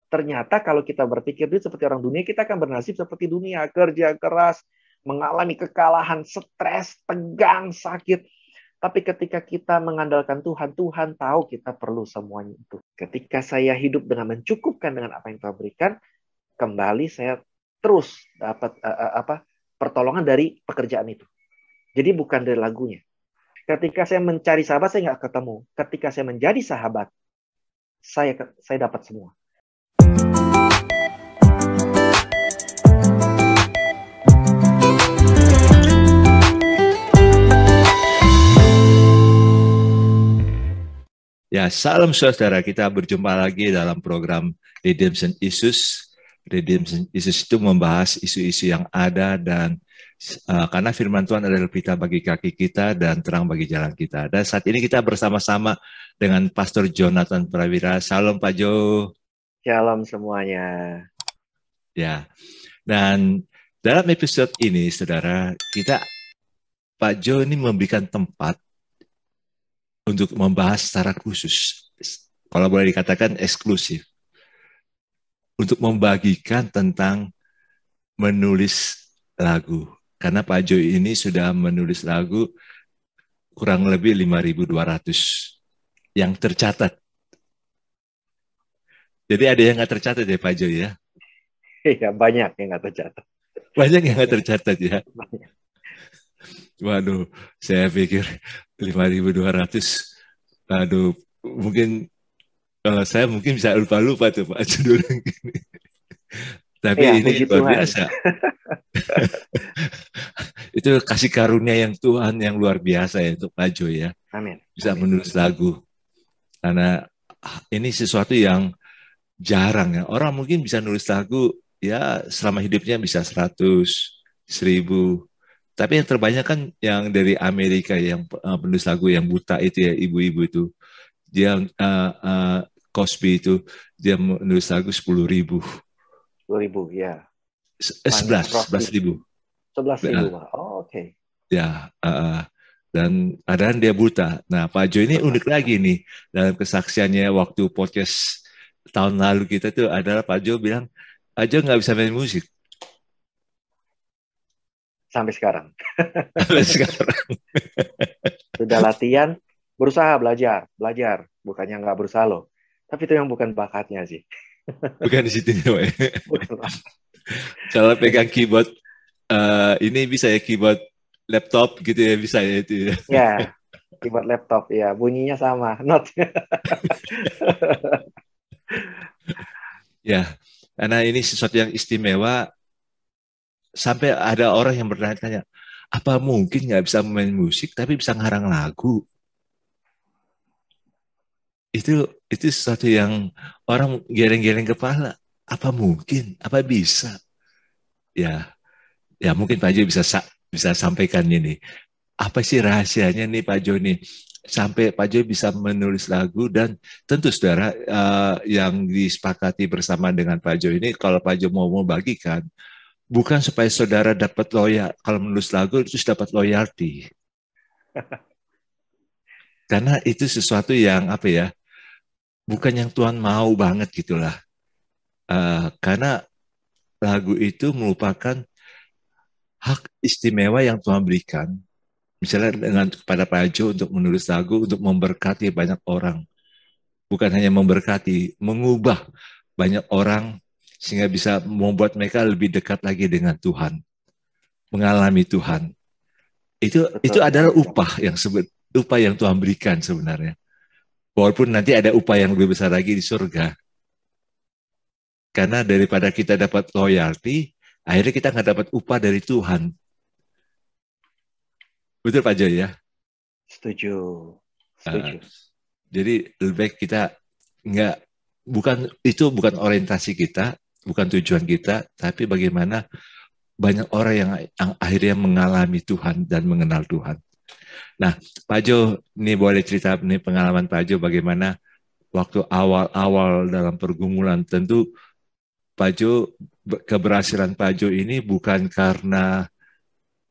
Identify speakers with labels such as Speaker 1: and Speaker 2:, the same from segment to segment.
Speaker 1: Ternyata kalau kita berpikir itu seperti orang dunia, kita akan bernasib seperti dunia, kerja keras, mengalami kekalahan, stres, tegang, sakit. Tapi ketika kita mengandalkan Tuhan, Tuhan tahu kita perlu semuanya itu. Ketika saya hidup dengan mencukupkan dengan apa yang Tuhan berikan, kembali saya terus dapat pertolongan dari pekerjaan itu. Jadi bukan dari lagunya. Ketika saya mencari sahabat, saya nggak ketemu. Ketika saya menjadi sahabat, saya dapat semua.
Speaker 2: Ya, salam saudara, kita berjumpa lagi dalam program Redemption Issues. Redemption Issues itu membahas isu-isu yang ada dan karena firman Tuhan adalah pita bagi kaki kita dan terang bagi jalan kita. Dan saat ini kita bersama-sama dengan Pastor Jonathan Prawira. Salam Pak Jo.
Speaker 1: Shalom semuanya.
Speaker 2: Ya, dan dalam episode ini, saudara, Pak Jo ini memberikan tempat untuk membahas secara khusus, kalau boleh dikatakan eksklusif, untuk membagikan tentang menulis lagu. Karena Pak Jo ini sudah menulis lagu kurang lebih 5.200 yang tercatat. Jadi ada yang nggak tercatat ya Pak Jo ya?
Speaker 1: Iya, banyak yang nggak tercatat.
Speaker 2: Banyak yang nggak tercatat ya? Banyak. Waduh, saya pikir 5.200. Aduh, mungkin saya mungkin bisa lupa-lupa tuh Pak judul gini. Tapi ya, ini luar biasa. Itu kasih karunia yang Tuhan yang luar biasa ya untuk Pak Jo ya.
Speaker 1: Amin.
Speaker 2: Bisa menulis lagu. Karena ini sesuatu yang jarang ya. Orang mungkin bisa nulis lagu ya selama hidupnya bisa 100, 1000. Tapi yang terbanyak kan yang dari Amerika yang penulis lagu yang buta itu ya, ibu-ibu itu. Dia Cosby itu dia menulis lagu 10.000.
Speaker 1: 10.000 ya.
Speaker 2: 11.000.
Speaker 1: 11.000. Oh, oke. Okay.
Speaker 2: Ya, dan kadang dia buta. Nah, Pak Jo ini unik lagi nih dalam kesaksiannya waktu podcast tahun lalu kita tuh adalah Pak Jo bilang Pak Jo nggak bisa main musik.
Speaker 1: Sampai sekarang.
Speaker 2: Sampai sekarang.
Speaker 1: Sudah latihan, berusaha belajar. Bukannya nggak berusaha loh. Tapi itu yang bukan bakatnya sih.
Speaker 2: Bukan di situ ya. Kalau pegang keyboard, ini bisa ya keyboard laptop gitu ya, bisa ya itu ya.
Speaker 1: Ya, keyboard laptop ya, bunyinya sama, not.
Speaker 2: Ya, karena ini sesuatu yang istimewa. Sampai ada orang yang bertanya-tanya, apa mungkin nggak bisa main musik tapi bisa ngarang lagu? Itu sesuatu yang orang geleng-geleng kepala. Apa mungkin? Apa bisa? Ya mungkin Pak Jo bisa sampaikan ini. Apa sih rahasianya nih Pak Jo nih? Sampai Pak Jo bisa menulis lagu dan tentu saudara yang disepakati bersama dengan Pak Jo ini, kalau Pak Jo mau bagikan, bukan supaya saudara dapat loyal, kalau menulis lagu terus dapat loyalty. Karena itu sesuatu yang apa ya, bukan yang Tuhan mau banget gitulah. Karena lagu itu merupakan hak istimewa yang Tuhan berikan. Misalnya dengan kepada Pak Jo untuk menulis lagu untuk memberkati banyak orang. Bukan hanya memberkati, mengubah banyak orang sehingga bisa membuat mereka lebih dekat lagi dengan Tuhan, mengalami Tuhan. Itu adalah upah yang Tuhan berikan sebenarnya. Walaupun nanti ada upah yang lebih besar lagi di surga. Karena daripada kita dapat loyalty, akhirnya kita nggak dapat upah dari Tuhan. Betul Pak Jo ya?
Speaker 1: Setuju.
Speaker 2: Jadi lebih baik kita bukan orientasi kita, bukan tujuan kita, tapi bagaimana banyak orang yang akhirnya mengalami Tuhan dan mengenal Tuhan. Nah, Pak Jo, ini boleh cerita nih pengalaman Pak Jo bagaimana waktu awal-awal dalam pergumulan. Tentu Pak Jo, keberhasilan Pak Jo ini bukan karena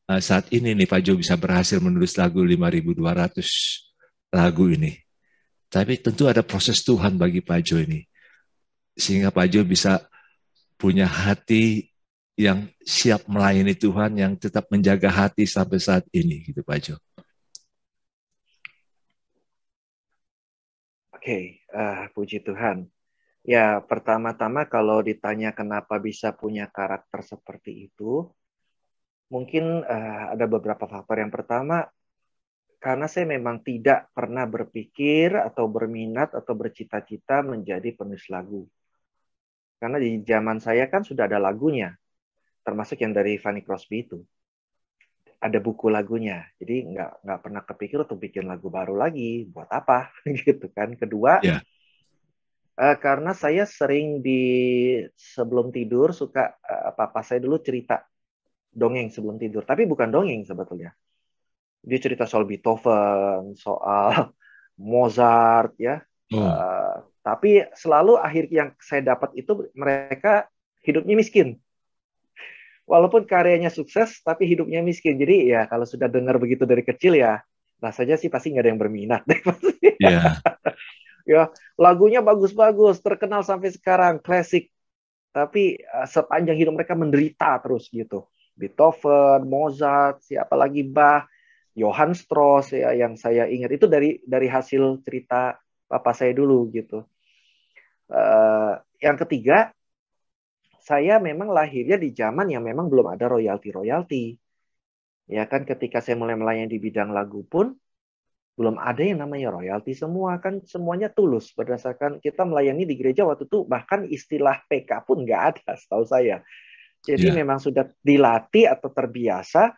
Speaker 2: saat ini nih Pak Jo bisa berhasil menulis lagu 5.200 lagu ini. Tapi tentu ada proses Tuhan bagi Pak Jo ini. sehingga Pak Jo bisa punya hati yang siap melayani Tuhan, yang tetap menjaga hati sampai saat ini, gitu Pak Jo.
Speaker 1: Oke, puji Tuhan. Ya, pertama-tama kalau ditanya kenapa bisa punya karakter seperti itu, mungkin ada beberapa faktor. Yang pertama, karena saya memang tidak pernah berpikir atau berminat atau bercita-cita menjadi penulis lagu. Karena di zaman saya kan sudah ada lagunya, termasuk yang dari Fanny Crosby itu. Ada buku lagunya, jadi nggak pernah kepikir untuk bikin lagu baru lagi, buat apa, gitu kan. Kedua,
Speaker 2: Ya,
Speaker 1: karena saya sering sebelum tidur suka papa saya dulu cerita dongeng sebelum tidur, tapi bukan dongeng sebetulnya. Dia cerita soal Beethoven, soal Mozart, ya.
Speaker 2: oh,
Speaker 1: Tapi selalu akhir yang saya dapat itu mereka hidupnya miskin. Walaupun karyanya sukses, tapi hidupnya miskin. Jadi ya kalau sudah dengar begitu dari kecil ya, rasanya sih pasti nggak ada yang berminat.
Speaker 2: ya,
Speaker 1: Ya, lagunya bagus-bagus, terkenal sampai sekarang, klasik. Tapi sepanjang hidup mereka menderita terus gitu. Beethoven, Mozart, siapa lagi Bach, Johann Strauss ya yang saya ingat itu dari hasil cerita papa saya dulu gitu. Yang ketiga, saya memang lahirnya di zaman yang memang belum ada royalti-royalti. Ya kan ketika saya mulai melayani di bidang lagu pun belum ada yang namanya royalti, semua kan semuanya tulus berdasarkan kita melayani di gereja waktu itu, bahkan istilah PK pun nggak ada setahu saya. Jadi
Speaker 2: ya,
Speaker 1: memang sudah dilatih atau terbiasa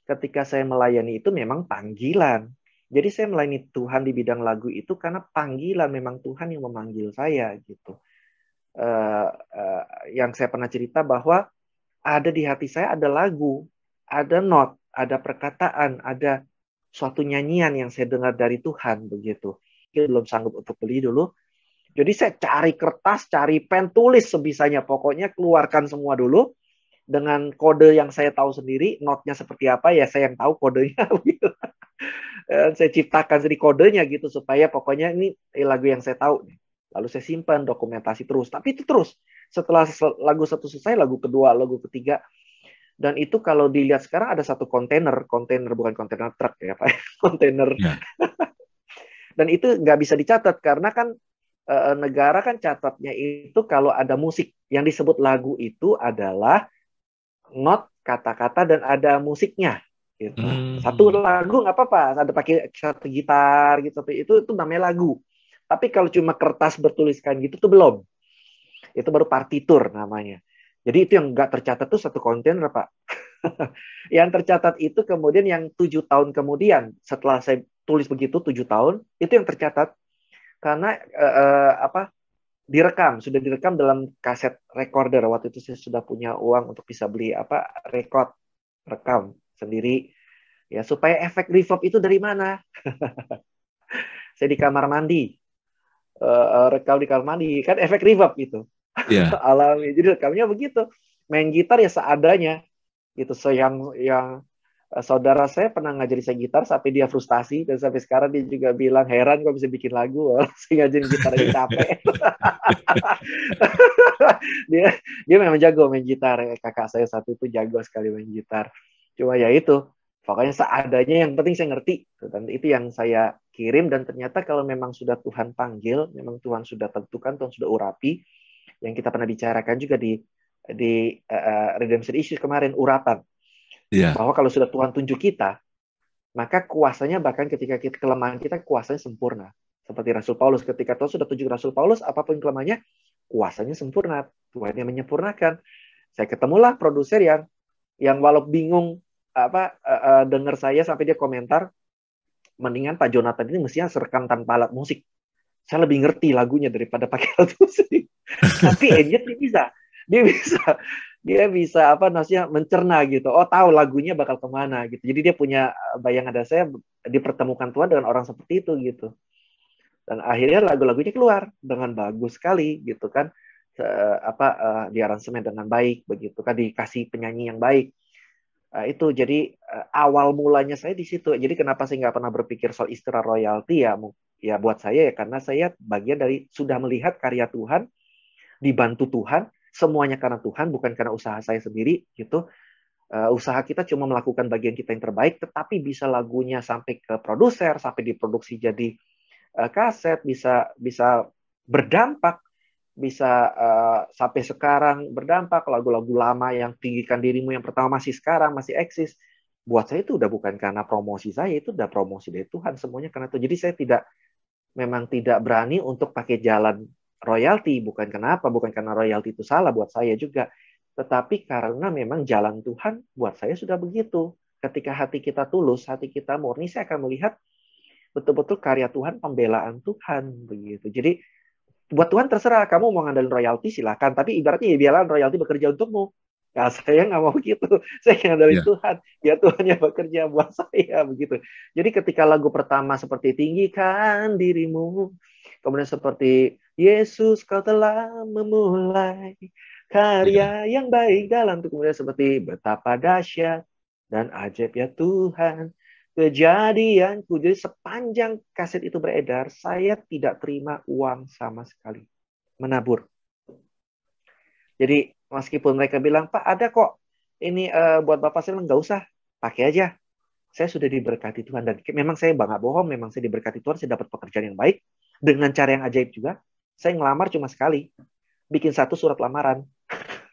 Speaker 1: ketika saya melayani itu memang panggilan. Jadi saya melayani Tuhan di bidang lagu itu karena panggilan, memang Tuhan yang memanggil saya gitu. Yang saya pernah cerita bahwa ada di hati saya ada lagu, ada not, ada perkataan, ada suatu nyanyian yang saya dengar dari Tuhan begitu. Saya belum sanggup untuk beli dulu. Jadi saya cari kertas, cari pen, tulis sebisanya. Pokoknya keluarkan semua dulu dengan kode yang saya tahu sendiri, notnya seperti apa ya saya yang tahu kodenya. Saya ciptakan sendiri kodenya gitu supaya pokoknya ini lagu yang saya tahu. Lalu saya simpan dokumentasi terus. Tapi itu terus. Setelah lagu satu selesai, lagu kedua, lagu ketiga. Dan itu kalau dilihat sekarang ada satu kontainer bukan kontainer truk ya Pak, kontainer.
Speaker 2: ya.
Speaker 1: Dan itu nggak bisa dicatat karena kan negara kan catatnya itu kalau ada musik yang disebut lagu itu adalah not, kata-kata dan ada musiknya. Gitu. Satu
Speaker 2: Hmm,
Speaker 1: lagu nggak apa-apa, ada pakai satu gitar gitu, itu namanya lagu. Tapi kalau cuma kertas bertuliskan gitu tuh belum. Itu baru partitur namanya. Jadi itu yang nggak tercatat tuh satu kontainer Pak. Yang tercatat itu kemudian yang 7 tahun kemudian setelah saya tulis begitu 7 tahun itu yang tercatat karena sudah direkam dalam kaset recorder. Waktu itu saya sudah punya uang untuk bisa beli rekam sendiri ya supaya efek reverb itu dari mana? Saya di kamar mandi, rekam di kamar mandi kan efek reverb itu
Speaker 2: ya.
Speaker 1: alami. Jadi rekamnya begitu, main gitar ya seadanya gitu. So yang saudara saya pernah ngajari saya gitar sampai dia frustasi dan sampai sekarang dia juga bilang heran kok bisa bikin lagu. Saya ngajarin gitar aja capek. dia memang jago main gitar. Kakak saya satu itu jago sekali main gitar. Cuma ya itu, pokoknya seadanya yang penting saya ngerti. Dan itu yang saya kirim dan ternyata kalau memang sudah Tuhan panggil, memang Tuhan sudah tentukan, Tuhan sudah urapi, yang kita pernah bicarakan juga di Redemption Issues kemarin, urapan.
Speaker 2: Ya,
Speaker 1: Bahwa kalau sudah Tuhan tunjuk kita, maka kuasanya bahkan ketika kita kelemahan kita, kuasanya sempurna. Seperti Rasul Paulus, ketika Tuhan sudah tunjuk Rasul Paulus, apapun kelemahannya, kuasanya sempurna. Tuhan yang menyempurnakan. Saya ketemulah produser yang walau bingung dengar saya sampai dia komentar, mendingan Pak Jonathan ini mestinya serekam tanpa alat musik. Saya lebih ngerti lagunya daripada pakai alat musik. Tapi Enjet dia bisa, dia bisa apa namanya mencerna gitu. Oh tahu lagunya bakal kemana gitu. Jadi dia punya bayangan ada saya dipertemukan Tuhan dengan orang seperti itu gitu. Dan akhirnya lagu-lagunya keluar dengan bagus sekali gitu kan. Di aransemen dengan baik begitu kan, dikasih penyanyi yang baik. Itu jadi awal mulanya saya di situ. Jadi kenapa saya nggak pernah berpikir soal istilah royalti ya buat saya ya karena saya bagian dari sudah melihat karya Tuhan dibantu Tuhan, semuanya karena Tuhan, bukan karena usaha saya sendiri gitu. Usaha kita cuma melakukan bagian kita yang terbaik, tetapi bisa lagunya sampai ke produser, sampai diproduksi jadi kaset, bisa berdampak, bisa sampai sekarang berdampak. Lagu-lagu lama yang Tinggikan Dirimu yang pertama masih sekarang masih eksis. Buat saya itu udah bukan karena promosi saya, itu udah promosi dari Tuhan, semuanya karena itu. Jadi saya memang tidak berani untuk pakai jalan royalti, bukan karena royalti itu salah buat saya juga, tetapi karena memang jalan Tuhan buat saya sudah begitu. Ketika hati kita tulus, hati kita murni, saya akan melihat betul-betul karya Tuhan, pembelaan Tuhan begitu. Jadi buat Tuhan terserah, kamu mau ngandelin royalti silakan, tapi ibaratnya ya biarlah royalti bekerja untukmu. Nah, saya nggak mau begitu. Saya ngandelin
Speaker 2: Ya.
Speaker 1: Tuhan. Ya Tuhan yang bekerja buat saya begitu. Jadi ketika lagu pertama seperti Tinggikan Dirimu, kemudian seperti Yesus Kau telah memulai
Speaker 2: Ya.
Speaker 1: karya yang baik dalam itu, kemudian seperti Betapa dahsyat dan ajaib ya Tuhan kejadianku. Jadi sepanjang kaset itu beredar, saya tidak terima uang sama sekali. Menabur. Jadi meskipun mereka bilang, Pak ada kok ini buat Bapak, saya bilang, nggak usah, pakai aja. Saya sudah diberkati Tuhan. Dan memang saya nggak bohong, memang saya diberkati Tuhan, saya dapat pekerjaan yang baik. Dengan cara yang ajaib juga. Saya ngelamar cuma sekali. Bikin satu surat lamaran.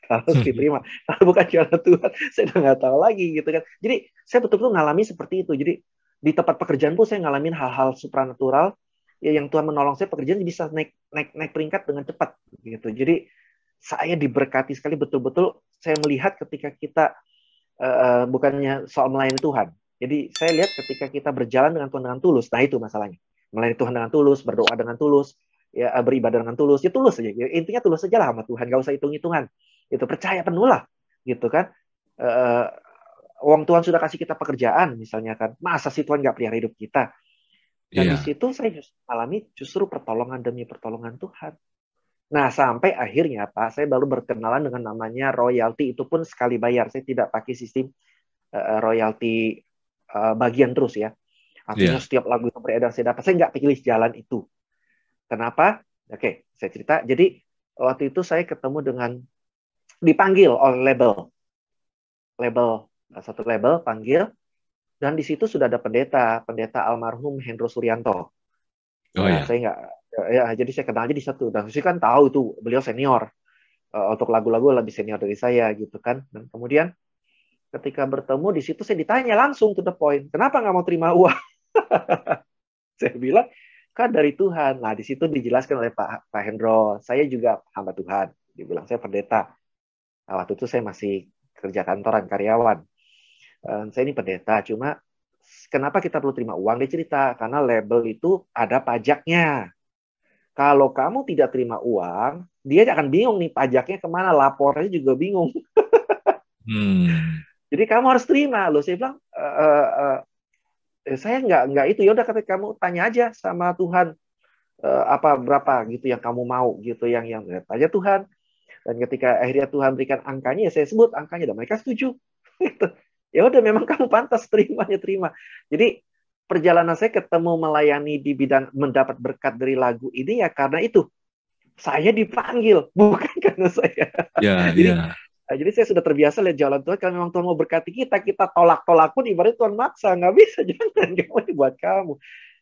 Speaker 1: Harus diterima. Kalau bukan jalan Tuhan, saya udah nggak tahu lagi gitu kan. Jadi saya betul-betul ngalami seperti itu. Jadi di tempat pekerjaan pun saya ngalamin hal-hal supranatural ya, yang Tuhan menolong saya, pekerjaan bisa naik peringkat dengan cepat gitu. Jadi saya diberkati sekali, betul-betul saya melihat ketika kita bukannya soal melayani Tuhan. Jadi saya lihat ketika kita berjalan dengan Tuhan dengan tulus, nah itu masalahnya. Melayani Tuhan dengan tulus, berdoa dengan tulus, ya beribadah dengan tulus, ya tulus saja. Ya, intinya tulus saja lah sama Tuhan, gak usah hitung-hitungan. Itu percaya penuh lah, gitu kan. Uang Tuhan sudah kasih kita pekerjaan, misalnya kan. Masa sih Tuhan gak pelihara hidup kita? Dan di
Speaker 2: Iya.
Speaker 1: situ saya alami justru pertolongan demi pertolongan Tuhan. Nah, sampai akhirnya Pak, saya baru berkenalan dengan namanya royalti, itu pun sekali bayar. Saya tidak pakai sistem royalti bagian terus ya. Artinya
Speaker 2: Iya.
Speaker 1: setiap lagu yang beredar saya dapat. Saya nggak pilih jalan itu. Kenapa? Oke, saya cerita. Jadi waktu itu saya ketemu dengan, dipanggil oleh satu label panggil, dan di situ sudah ada pendeta almarhum Hendro Suryanto.
Speaker 2: Oh
Speaker 1: Ya,
Speaker 2: ya.
Speaker 1: saya nggak, ya jadi saya kenal aja di satu. Dan saya kan tahu itu beliau senior, untuk lagu-lagu lebih senior dari saya gitu kan. Dan kemudian ketika bertemu di situ saya ditanya langsung to the point, kenapa nggak mau terima uang? Saya bilang kan dari Tuhan. Nah di situ dijelaskan oleh Pak Hendro, saya juga hamba Tuhan. Dibilang saya pendeta. Nah, waktu itu saya masih kerja kantoran karyawan. Saya ini pendeta, cuma kenapa kita perlu terima uang? Dia cerita karena label itu ada pajaknya. Kalau kamu tidak terima uang, dia akan bingung nih pajaknya kemana, lapornya juga bingung.
Speaker 2: Hmm.
Speaker 1: Jadi kamu harus terima loh. Saya bilang, saya nggak itu. Ya udah, kata kamu tanya aja sama Tuhan, apa berapa gitu yang kamu mau gitu, yang tanya Tuhan. Dan ketika akhirnya Tuhan berikan angkanya, ya saya sebut angkanya dan mereka setuju. Ya udah, memang kamu pantas terimanya, terima. Jadi perjalanan saya ketemu melayani di bidang mendapat berkat dari lagu ini ya karena itu. Saya dipanggil, bukan karena saya.
Speaker 2: Ya,
Speaker 1: Jadi
Speaker 2: ya.
Speaker 1: jadi saya sudah terbiasa lihat jalan Tuhan. Kalau memang Tuhan mau berkati kita, kita tolak-tolak pun ibaratnya Tuhan maksa. Nggak bisa, jangan, kamu ini buat kamu.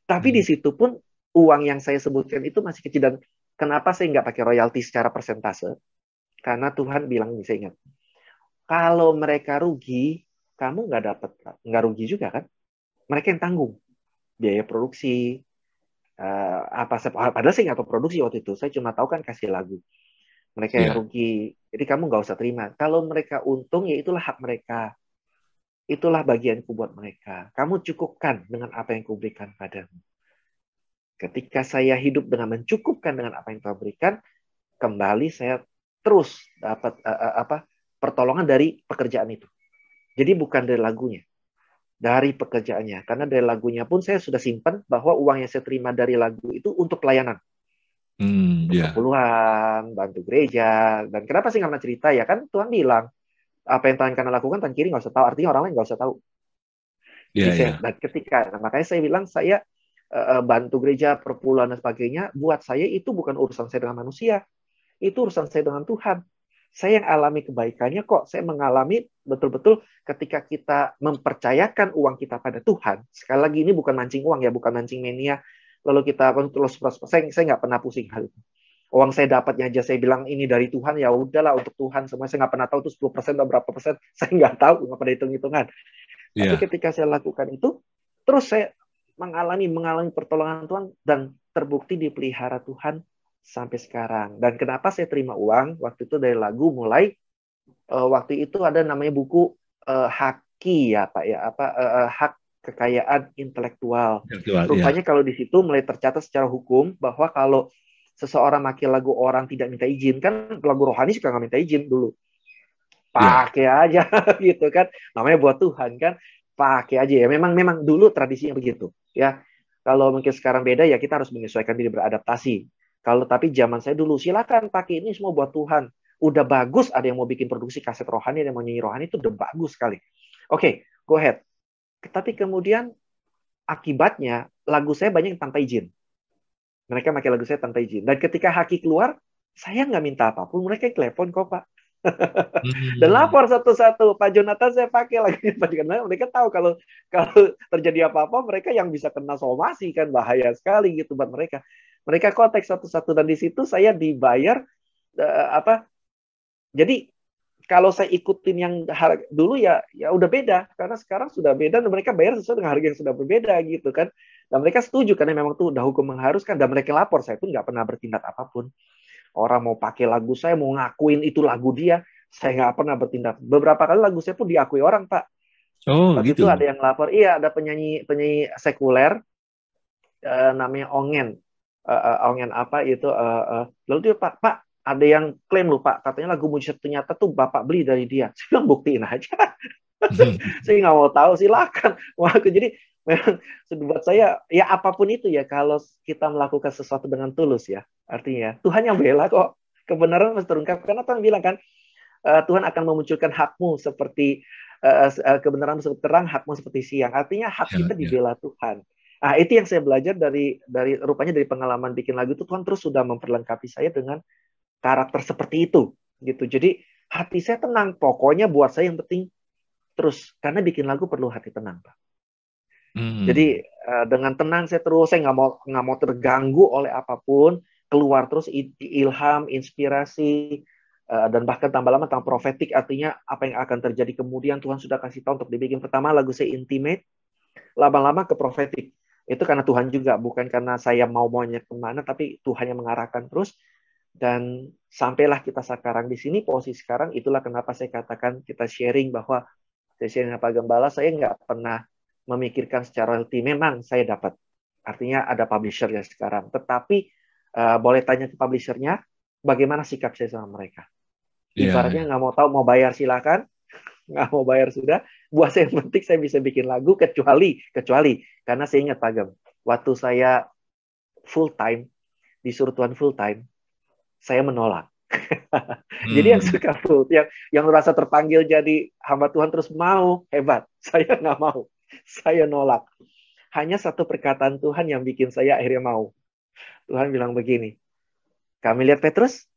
Speaker 1: Tapi di
Speaker 2: Hmm.
Speaker 1: situ pun uang yang saya sebutkan itu masih kecil. Dan kenapa saya nggak pakai royalti secara persentase? Karena Tuhan bilang, ini saya ingat, kalau mereka rugi, kamu nggak rugi juga kan? Mereka yang tanggung biaya produksi, apa, padahal saya nggak tahu produksi waktu itu. Saya cuma tahu kan kasih lagu. Mereka yang
Speaker 2: Ya.
Speaker 1: rugi. Jadi kamu nggak usah terima. Kalau mereka untung, ya itulah hak mereka. Itulah bagianku buat mereka. Kamu cukupkan dengan apa yang kuberikan padamu. Ketika saya hidup dengan mencukupkan dengan apa yang Tuhan berikan, kembali saya terus dapat pertolongan dari pekerjaan itu. Jadi bukan dari lagunya, dari pekerjaannya. Karena dari lagunya pun saya sudah simpan bahwa uang yang saya terima dari lagu itu untuk pelayanan.
Speaker 2: Hmm.
Speaker 1: Untuk
Speaker 2: Ya.
Speaker 1: perpuluhan, bantu gereja. Dan kenapa sih nggak pernah cerita? Ya kan Tuhan bilang, apa yang Tuhan kanan lakukan, Tuhan kiri nggak usah tahu. Artinya orang lain nggak usah tahu. Jadi
Speaker 2: Ya,
Speaker 1: saya,
Speaker 2: ya.
Speaker 1: dan makanya saya bilang, saya bantu gereja, perpuluhan dan sebagainya, buat saya itu bukan urusan saya dengan manusia. Itu urusan saya dengan Tuhan. Saya yang alami kebaikannya kok. Saya mengalami betul-betul ketika kita mempercayakan uang kita pada Tuhan. Sekali lagi ini bukan mancing uang ya, bukan mancing mania. Lalu kita terus saya nggak pernah pusing hal itu. Uang saya dapatnya aja saya bilang ini dari Tuhan, ya udahlah untuk Tuhan semua. Saya nggak pernah tahu itu 10% atau berapa persen. Saya nggak tahu, nggak pernah hitung-hitungan. Tapi
Speaker 2: Iya.
Speaker 1: ketika saya lakukan itu, terus saya mengalami pertolongan Tuhan dan terbukti dipelihara Tuhan sampai sekarang. Dan kenapa saya terima uang waktu itu dari lagu mulai waktu itu ada namanya buku Haki ya Pak ya hak kekayaan intelektual.
Speaker 2: Intelektual, ya.
Speaker 1: Rupanya kalau di situ mulai tercatat secara hukum bahwa kalau seseorang pakai lagu orang tidak minta izin, kan lagu rohani suka nggak minta izin dulu,
Speaker 2: Ya.
Speaker 1: pakai aja gitu kan, namanya buat Tuhan kan, pakai aja ya. Memang dulu tradisinya begitu ya. Kalau mungkin sekarang beda ya, kita harus menyesuaikan diri, beradaptasi. Kalau tapi zaman saya dulu silakan pakai ini semua buat Tuhan. Udah bagus, ada yang mau bikin produksi kaset rohani, ada yang mau nyanyi rohani, itu udah bagus sekali. Oke, go ahead. Tapi kemudian akibatnya lagu saya banyak yang tanpa izin. Mereka pakai lagu saya tanpa izin. Dan ketika Haki keluar, saya nggak minta apapun. Mereka yang telepon kok, Pak. Dan
Speaker 2: Hmm.
Speaker 1: lapor satu-satu, Pak Jonathan saya pakai lagunya Pak Jonathan. Mereka tahu kalau terjadi apa-apa, mereka yang bisa kena somasi kan, bahaya sekali gitu buat mereka. Mereka kontak satu-satu dan di situ saya dibayar apa? Jadi kalau saya ikutin yang harga dulu ya udah beda, karena sekarang sudah beda dan mereka bayar sesuai dengan harga yang sudah berbeda gitu kan. Dan mereka setuju karena memang tuh udah hukum mengharuskan, dan mereka lapor. Saya pun nggak pernah bertindak apapun. Orang mau pakai lagu saya, mau ngakuin itu lagu dia, saya nggak pernah bertindak. Beberapa kali lagu saya pun diakui orang, Pak.
Speaker 2: Oh,
Speaker 1: Waktu itu
Speaker 2: gitu.
Speaker 1: ada yang lapor, iya ada penyanyi penyanyi sekuler namanya Ongen. Ongen apa itu? Lalu dia Pak, ada yang klaim loh Pak, katanya lagu Mujizat Ternyata tuh Bapak beli dari dia. Saya bilang buktiin aja. Saya nggak mau tahu, silakan. Wah, jadi memang buat saya ya apapun itu ya, kalau kita melakukan sesuatu dengan tulus ya, artinya Tuhan yang bela kok. Kebenaran harus terungkap karena Tuhan bilang kan, Tuhan akan memunculkan hakmu seperti kebenaran seperti terang, hakmu seperti siang. Artinya hak
Speaker 2: Ya,
Speaker 1: kita
Speaker 2: ya.
Speaker 1: dibela Tuhan. Nah, itu yang saya belajar dari rupanya dari pengalaman bikin lagu itu, Tuhan terus sudah memperlengkapi saya dengan karakter seperti itu gitu. Jadi hati saya tenang, pokoknya buat saya yang penting terus, karena bikin lagu perlu hati tenang, Pak.
Speaker 2: Hmm.
Speaker 1: Jadi dengan tenang saya nggak mau terganggu oleh apapun, keluar terus ilham, inspirasi, dan bahkan tambah lama tentang profetik, artinya apa yang akan terjadi kemudian Tuhan sudah kasih tahu untuk dibikin. Pertama lagu saya intimate, lama-lama ke profetik. Itu karena Tuhan juga, bukan karena saya maunya kemana, tapi Tuhan yang mengarahkan terus. Dan sampailah kita sekarang di sini, posisi sekarang. Itulah kenapa saya katakan kita sharing bahwa saya sharing dengan Pak Gembala, saya nggak pernah memikirkan secara royalti. Memang saya dapat, artinya ada publisher ya sekarang. Tetapi boleh tanya ke publishernya, bagaimana sikap saya sama mereka.
Speaker 2: Ya,
Speaker 1: Ibaratnya nggak mau tahu, mau bayar silakan, nggak mau bayar sudah. Buat saya yang penting saya bisa bikin lagu, kecuali karena saya ingat Pak Gem, waktu saya full time, disuruh Tuhan full time, saya menolak. Jadi yang
Speaker 2: hmm.
Speaker 1: suka full, yang merasa terpanggil jadi hamba Tuhan terus mau, hebat. Saya nggak mau, saya nolak. Hanya satu perkataan Tuhan yang bikin saya akhirnya mau. Tuhan bilang begini, kami lihat Petrus,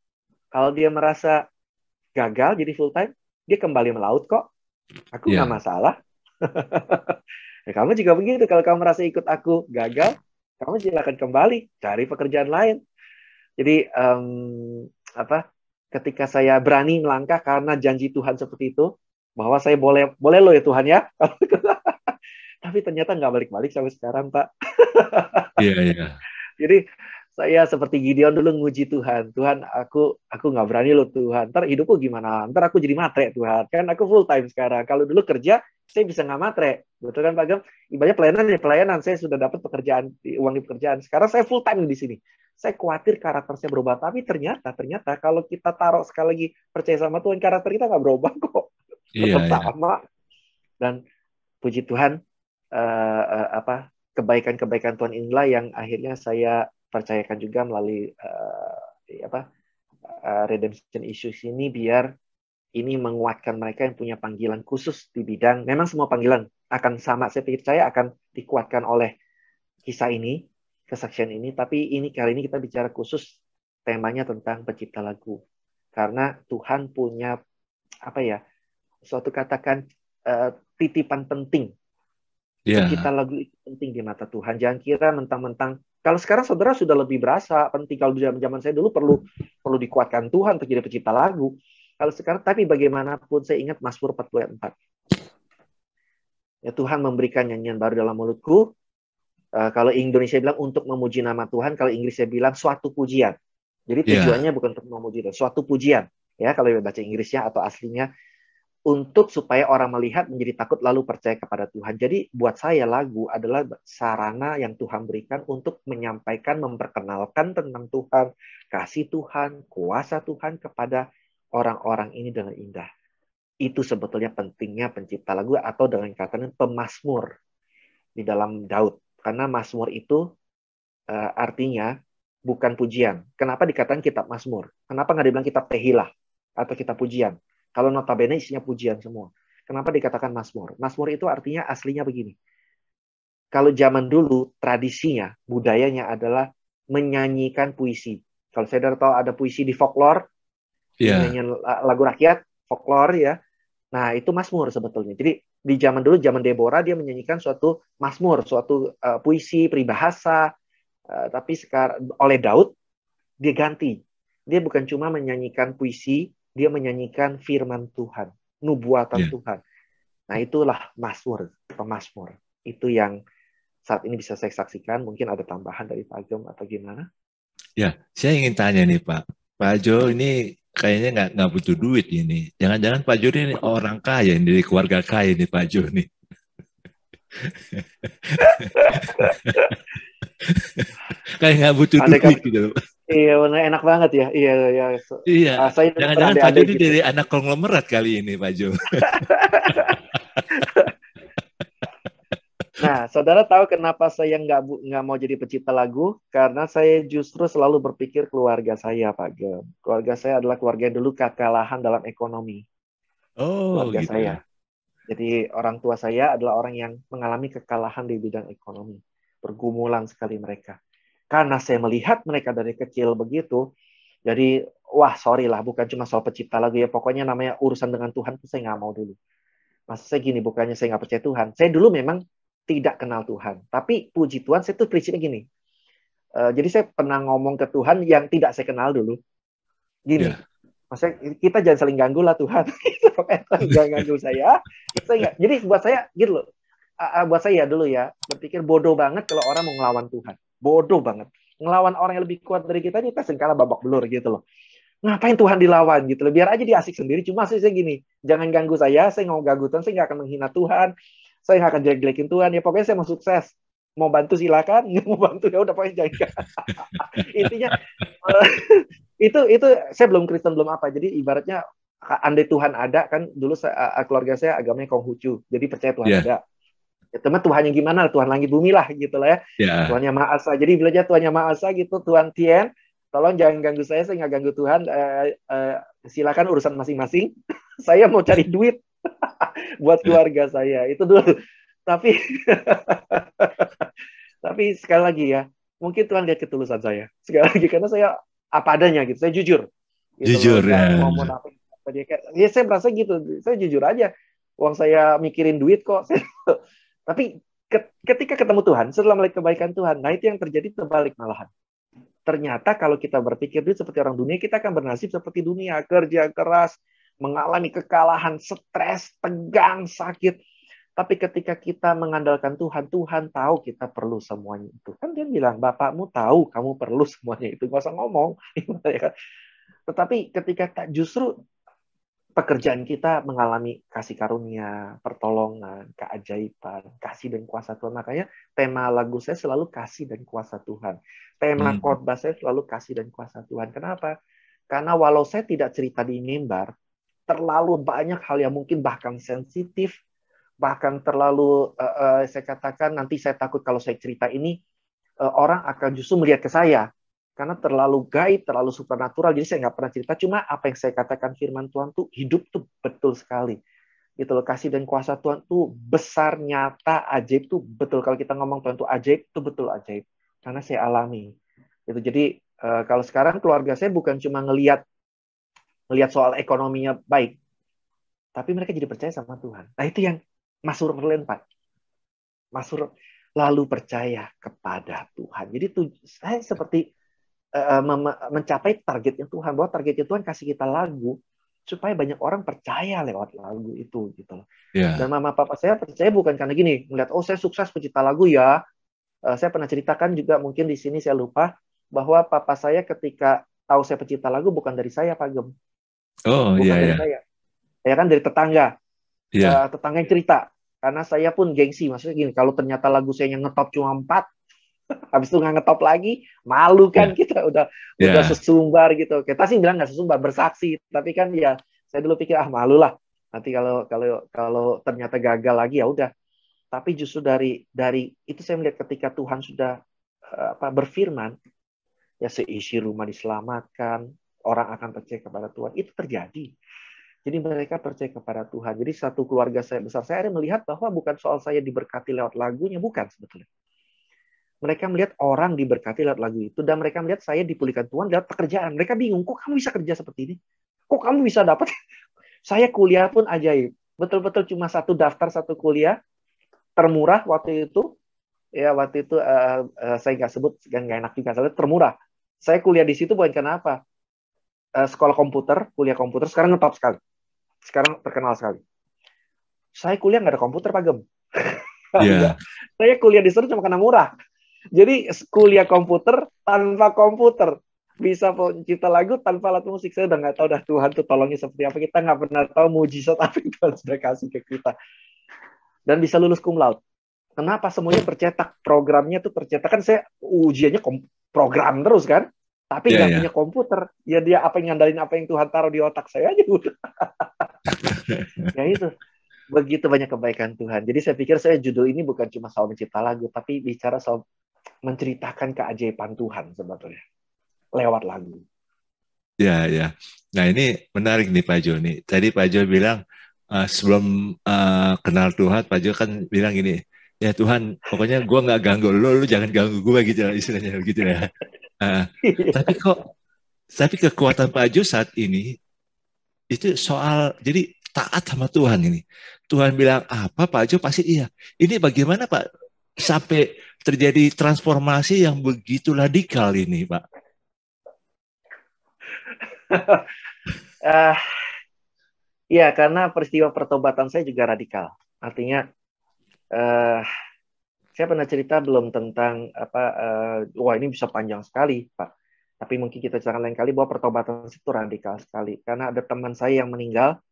Speaker 1: kalau dia merasa gagal jadi full time, dia kembali melaut kok. Aku nggak
Speaker 2: Ya.
Speaker 1: masalah. Ya, kamu juga begitu, kalau kamu merasa ikut aku gagal, kamu silakan kembali cari pekerjaan lain. Jadi apa? Ketika saya berani melangkah karena janji Tuhan seperti itu, bahwa saya boleh boleh loh ya Tuhan ya. Tapi ternyata nggak balik-balik sampai sekarang, Pak.
Speaker 2: Iya, iya.
Speaker 1: Jadi saya seperti Gideon dulu nguji Tuhan. Tuhan, aku nggak berani loh Tuhan. Ntar hidupku gimana? Ntar aku jadi matre Tuhan. Kan aku full time sekarang. Kalau dulu kerja, saya bisa nggak matre. Betul kan Pak Gem? Ibaratnya pelayanan ya pelayanan. Saya sudah dapat pekerjaan, uang di pekerjaan. Sekarang saya full time di sini. Saya khawatir karakter saya berubah. Tapi ternyata kalau kita taruh sekali lagi percaya sama Tuhan, karakter kita nggak berubah kok.
Speaker 2: Iya,
Speaker 1: Tetap
Speaker 2: iya.
Speaker 1: sama. Dan puji Tuhan, apa kebaikan-kebaikan Tuhan inilah yang akhirnya saya percayakan juga melalui apa redemption issues ini, biar ini menguatkan mereka yang punya panggilan khusus di bidang. Memang semua panggilan akan sama, saya percaya akan dikuatkan oleh kisah ini, kesaksian ini, tapi ini kali ini kita bicara khusus temanya tentang pencipta lagu. Karena Tuhan punya suatu katakan titipan penting. Pencipta lagu itu penting di mata Tuhan. Jangan kira mentang-mentang. Kalau sekarang saudara sudah lebih berasa penting. Kalau zaman saya dulu perlu dikuatkan Tuhan untuk jadi pencipta lagu. Kalau sekarang, tapi bagaimanapun saya ingat Mazmur 40 ayat 4. Ya, Tuhan memberikan nyanyian baru dalam mulutku. Kalau Indonesia bilang untuk memuji nama Tuhan, kalau Inggrisnya bilang suatu pujian. Jadi tujuannya bukan untuk memuji, suatu pujian. Ya, kalau baca Inggrisnya atau aslinya, untuk supaya orang melihat menjadi takut lalu percaya kepada Tuhan. Jadi buat saya lagu adalah sarana yang Tuhan berikan untuk menyampaikan, memperkenalkan tentang Tuhan, kasih Tuhan, kuasa Tuhan kepada orang-orang ini dengan indah. Itu sebetulnya pentingnya pencipta lagu atau dengan katanya pemazmur di dalam Daud. Karena mazmur itu artinya bukan pujian. Kenapa dikatakan kitab Mazmur? Kenapa nggak dibilang kitab Tehilah atau kitab pujian? Kalau notabene isinya pujian semua. Kenapa dikatakan Mazmur? Mazmur itu artinya aslinya begini. Kalau zaman dulu tradisinya, budayanya adalah menyanyikan puisi. Kalau saya tahu ada puisi di folklore, nyanyian lagu rakyat, folklore ya. Nah, itu Mazmur sebetulnya. Jadi di zaman dulu, zaman Deborah, dia menyanyikan suatu Mazmur, suatu puisi, peribahasa. Tapi sekarang oleh Daud, dia ganti. Dia bukan cuma menyanyikan puisi, dia menyanyikan firman Tuhan, nubuatan Tuhan. Nah, itulah Mazmur, pemazmur. Itu yang saat ini bisa saya saksikan. Mungkin ada tambahan dari Pak Agam atau gimana?
Speaker 2: Ya, saya ingin tanya nih Pak. Pak Jo ini kayaknya nggak butuh duit ini. Jangan-jangan Pak Jo ini orang kaya, dari keluarga kaya nih Pak Jo nih. Kayak nggak butuh duit gitu.
Speaker 1: Iya, benar, enak banget ya. Iya.
Speaker 2: Iya.
Speaker 1: Saya
Speaker 2: Jangan-jangan Pak Jo ini gitu. Dari anak konglomerat kali ini, Pak Jo.
Speaker 1: Nah, saudara tahu kenapa saya nggak mau jadi pencipta lagu? Karena saya justru selalu berpikir keluarga saya, Pak Gem. Keluarga saya adalah keluarga yang dulu kekalahan dalam ekonomi. Keluarga
Speaker 2: gitu.
Speaker 1: saya. Jadi orang tua saya adalah orang yang mengalami kekalahan di bidang ekonomi. Pergumulan sekali mereka. Karena saya melihat mereka dari kecil begitu, jadi sorry lah, bukan cuma soal pencipta lagu ya. Pokoknya namanya urusan dengan Tuhan itu saya nggak mau dulu. Maksud saya gini, bukannya saya nggak percaya Tuhan. Saya dulu memang tidak kenal Tuhan. Tapi puji Tuhan, saya tuh prinsipnya gini. Jadi saya pernah ngomong ke Tuhan yang tidak saya kenal dulu. Gini, maksudnya kita jangan saling ganggu lah Tuhan. Jangan ganggu saya. Jadi buat saya gitu loh. Buat saya dulu ya, berpikir bodoh banget kalau orang mau ngelawan Tuhan. Bodoh banget. Ngelawan orang yang lebih kuat dari kita, kita sengkala babak belur gitu loh. Ngapain Tuhan dilawan gitu loh. Biar aja dia asik sendiri. Cuma saya gini, jangan ganggu saya nggak mau ganggu Tuhan, saya nggak akan menghina Tuhan. Saya nggak akan jelek-jelekin Tuhan. Ya pokoknya saya mau sukses. Mau bantu silakan, nggak mau bantu ya udah pokoknya jangan. Intinya itu saya belum Kristen belum apa. Jadi ibaratnya andai Tuhan ada kan dulu keluarga saya agamanya Konghucu. Jadi percaya Tuhan ada. Ya, teman Tuhan yang gimana? Tuhan langit bumi lah gitu lah ya. Tuhan yang Maha Esa. Jadi belajar Tuhan yang Maha Esa gitu. Tuhan Tien, tolong jangan ganggu saya nggak ganggu Tuhan. Silakan urusan masing-masing. Saya mau cari duit buat keluarga saya. Itu dulu. Tapi sekali lagi ya, mungkin Tuhan lihat ketulusan saya. Sekali lagi karena saya apa adanya gitu. Saya jujur. Gitu
Speaker 2: jujur
Speaker 1: loh.
Speaker 2: ya.
Speaker 1: Ya saya merasa gitu. Saya jujur aja. Uang saya mikirin duit kok. Tapi ketika ketemu Tuhan, setelah melihat kebaikan Tuhan, nah itu yang terjadi terbalik malahan. Ternyata kalau kita berpikir duit seperti orang dunia, kita akan bernasib seperti dunia. Kerja keras, mengalami kekalahan, stres, tegang, sakit. Tapi ketika kita mengandalkan Tuhan, Tuhan tahu kita perlu semuanya itu. Kan dia bilang, Bapakmu tahu kamu perlu semuanya itu. Nggak usah ngomong. Tetapi ketika justru pekerjaan kita mengalami kasih karunia, pertolongan, keajaiban, kasih dan kuasa Tuhan. Makanya tema lagu saya selalu kasih dan kuasa Tuhan. Tema khotbah saya selalu kasih dan kuasa Tuhan. Kenapa? Karena walau saya tidak cerita di mimbar, terlalu banyak hal yang mungkin bahkan sensitif, bahkan terlalu, saya katakan nanti saya takut kalau saya cerita ini, orang akan justru melihat ke saya. Karena terlalu gaib, terlalu supernatural, jadi saya nggak pernah cerita. Cuma apa yang saya katakan firman Tuhan tuh hidup tuh betul sekali. Gitu loh, kasih dan kuasa Tuhan tuh besar, nyata, ajaib tuh betul. Kalau kita ngomong Tuhan tuh ajaib, itu betul ajaib. Karena saya alami. Gitu. Jadi Kalau sekarang keluarga saya bukan cuma ngelihat soal ekonominya baik, tapi mereka jadi percaya sama Tuhan. Nah itu yang Mas Surlen, Pak. Mas Sur lalu percaya kepada Tuhan. Jadi saya seperti mencapai targetnya Tuhan, bahwa targetnya Tuhan kasih kita lagu supaya banyak orang percaya lewat lagu itu gitu loh. Dan mama papa saya percaya bukan karena gini, melihat oh saya sukses pencipta lagu ya. Saya pernah ceritakan juga mungkin di sini saya lupa bahwa papa saya ketika tahu saya pencipta lagu bukan dari saya, Pak Gem.
Speaker 2: Oh
Speaker 1: Bukan
Speaker 2: iya
Speaker 1: dari
Speaker 2: ya.
Speaker 1: saya. Ya kan dari tetangga.
Speaker 2: Iya.
Speaker 1: Tetangga yang cerita. Karena saya pun gengsi, maksudnya gini, kalau ternyata lagu saya yang ngetop cuma 4, habis itu nggak ngetop lagi, malu kan
Speaker 2: Iya.
Speaker 1: kita udah
Speaker 2: Iya.
Speaker 1: sesumbar gitu. Kita sih bilang nggak sesumbar, bersaksi. Tapi kan ya saya dulu pikir malu lah. Nanti kalau ternyata gagal lagi ya udah. Tapi justru dari itu saya melihat ketika Tuhan sudah berfirman, ya seisi rumah diselamatkan, orang akan percaya kepada Tuhan. Itu terjadi. Jadi mereka percaya kepada Tuhan. Jadi satu keluarga saya besar, saya ada melihat bahwa bukan soal saya diberkati lewat lagunya, bukan sebetulnya. Mereka melihat orang diberkati lewat lagu itu, dan mereka melihat saya dipulihkan Tuhan lewat pekerjaan. Mereka bingung, kok kamu bisa kerja seperti ini? Kok kamu bisa dapat? Saya kuliah pun ajaib. Betul-betul cuma satu daftar, satu kuliah, termurah waktu itu. Ya waktu itu saya nggak sebut, nggak enak juga, soalnya termurah. Saya kuliah di situ bukan karena apa. Sekolah komputer, kuliah komputer, sekarang ngetop sekali. Sekarang terkenal sekali. Saya kuliah nggak ada komputer, Pak Gem. Enggak.
Speaker 2: Iya.
Speaker 1: Saya kuliah di sana cuma karena murah. Jadi kuliah komputer tanpa komputer. Bisa pencipta lagu tanpa alat musik. Saya udah nggak tahu dah Tuhan tuh tolongnya seperti apa. Kita nggak pernah tahu mujizat apa yang Tuhan sudah kasih ke kita. Dan bisa lulus cum laude. Kenapa semuanya tercetak? Programnya tuh tercetak. Kan saya ujiannya program terus kan. Tapi
Speaker 2: Iya,
Speaker 1: nggak
Speaker 2: iya.
Speaker 1: punya komputer. Ya dia apa yang ngandalin apa yang Tuhan taruh di otak saya aja udah. Ya itu. Begitu banyak kebaikan Tuhan. Jadi saya pikir saya judul ini bukan cuma soal mencipta lagu, tapi bicara soal menceritakan keajaiban Tuhan sebetulnya lewat lagu.
Speaker 2: Ya, ya. Nah ini menarik nih Pak Jo nih. Tadi Pak Jo bilang sebelum kenal Tuhan, Pak Jo kan bilang gini, ya Tuhan, pokoknya gue nggak ganggu lu jangan ganggu gue gitu lah, istilahnya begitu ya. Uh, tapi kekuatan Pak Jo saat ini itu soal jadi taat sama Tuhan ini. Tuhan bilang apa, Pak Jo pasti iya. Ini bagaimana Pak sampai terjadi transformasi yang begitu radikal ini, Pak?
Speaker 1: Ya, karena peristiwa pertobatan saya juga radikal. Artinya, saya pernah cerita belum tentang wah ini bisa panjang sekali, Pak. Tapi mungkin kita ceritakan lain kali bahwa pertobatan itu radikal sekali. Karena ada teman saya yang meninggal,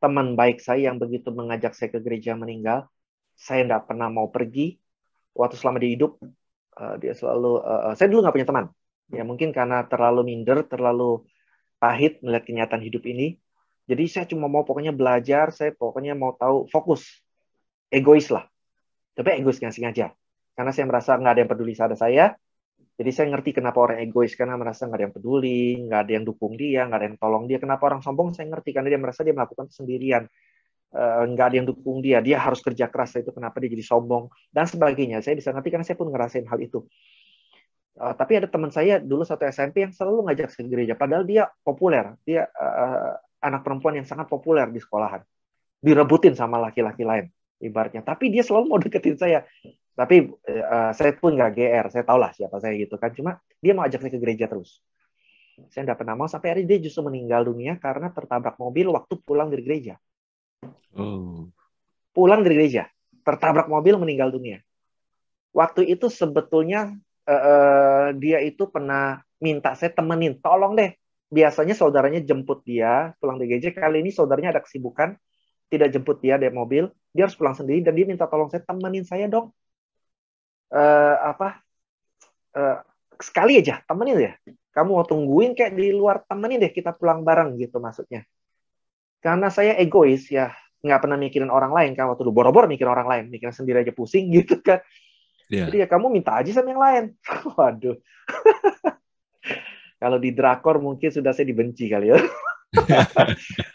Speaker 1: teman baik saya yang begitu mengajak saya ke gereja meninggal. Saya nggak pernah mau pergi. Waktu selama dia hidup, dia selalu, saya dulu nggak punya teman. Ya mungkin karena terlalu minder, terlalu pahit melihat kenyataan hidup ini. Jadi saya cuma mau pokoknya belajar, saya pokoknya mau tahu, fokus. Egois lah. Tapi egois nggak sengaja. Karena saya merasa nggak ada yang peduli pada saya. Jadi saya ngerti kenapa orang egois, karena merasa nggak ada yang peduli, nggak ada yang dukung dia, nggak ada yang tolong dia. Kenapa orang sombong, saya ngerti. Karena dia merasa dia melakukan sendirian. Nggak ada yang dukung dia, dia harus kerja keras, itu kenapa dia jadi sombong, dan sebagainya. Saya bisa ngerti karena saya pun ngerasain hal itu. Tapi ada teman saya dulu satu SMP yang selalu ngajak ke gereja, padahal dia populer, dia anak perempuan yang sangat populer di sekolahan, direbutin sama laki-laki lain ibaratnya, tapi dia selalu mau deketin saya. Tapi saya pun nggak GR, saya tahu lah siapa saya gitu kan, cuma dia mau ajak saya ke gereja terus. Saya nggak pernah mau, sampai hari dia justru meninggal dunia karena tertabrak mobil waktu pulang dari gereja.
Speaker 2: Oh.
Speaker 1: Pulang dari gereja, tertabrak mobil, meninggal dunia. Waktu itu sebetulnya dia itu pernah minta saya temenin, tolong deh. Biasanya saudaranya jemput dia pulang dari gereja, kali ini saudaranya ada kesibukan, tidak jemput dia dari mobil, dia harus pulang sendiri, dan dia minta tolong saya, temenin saya dong. Sekali aja, temenin ya. Kamu mau tungguin kayak di luar, temenin deh, kita pulang bareng gitu maksudnya. Karena saya egois ya, nggak pernah mikirin orang lain kan, waktu dulu boro-boro mikirin orang lain, mikirin sendiri aja pusing gitu kan.
Speaker 2: Yeah.
Speaker 1: Jadi ya kamu minta aja sama yang lain. Waduh. Kalau di drakor mungkin sudah saya dibenci kali ya.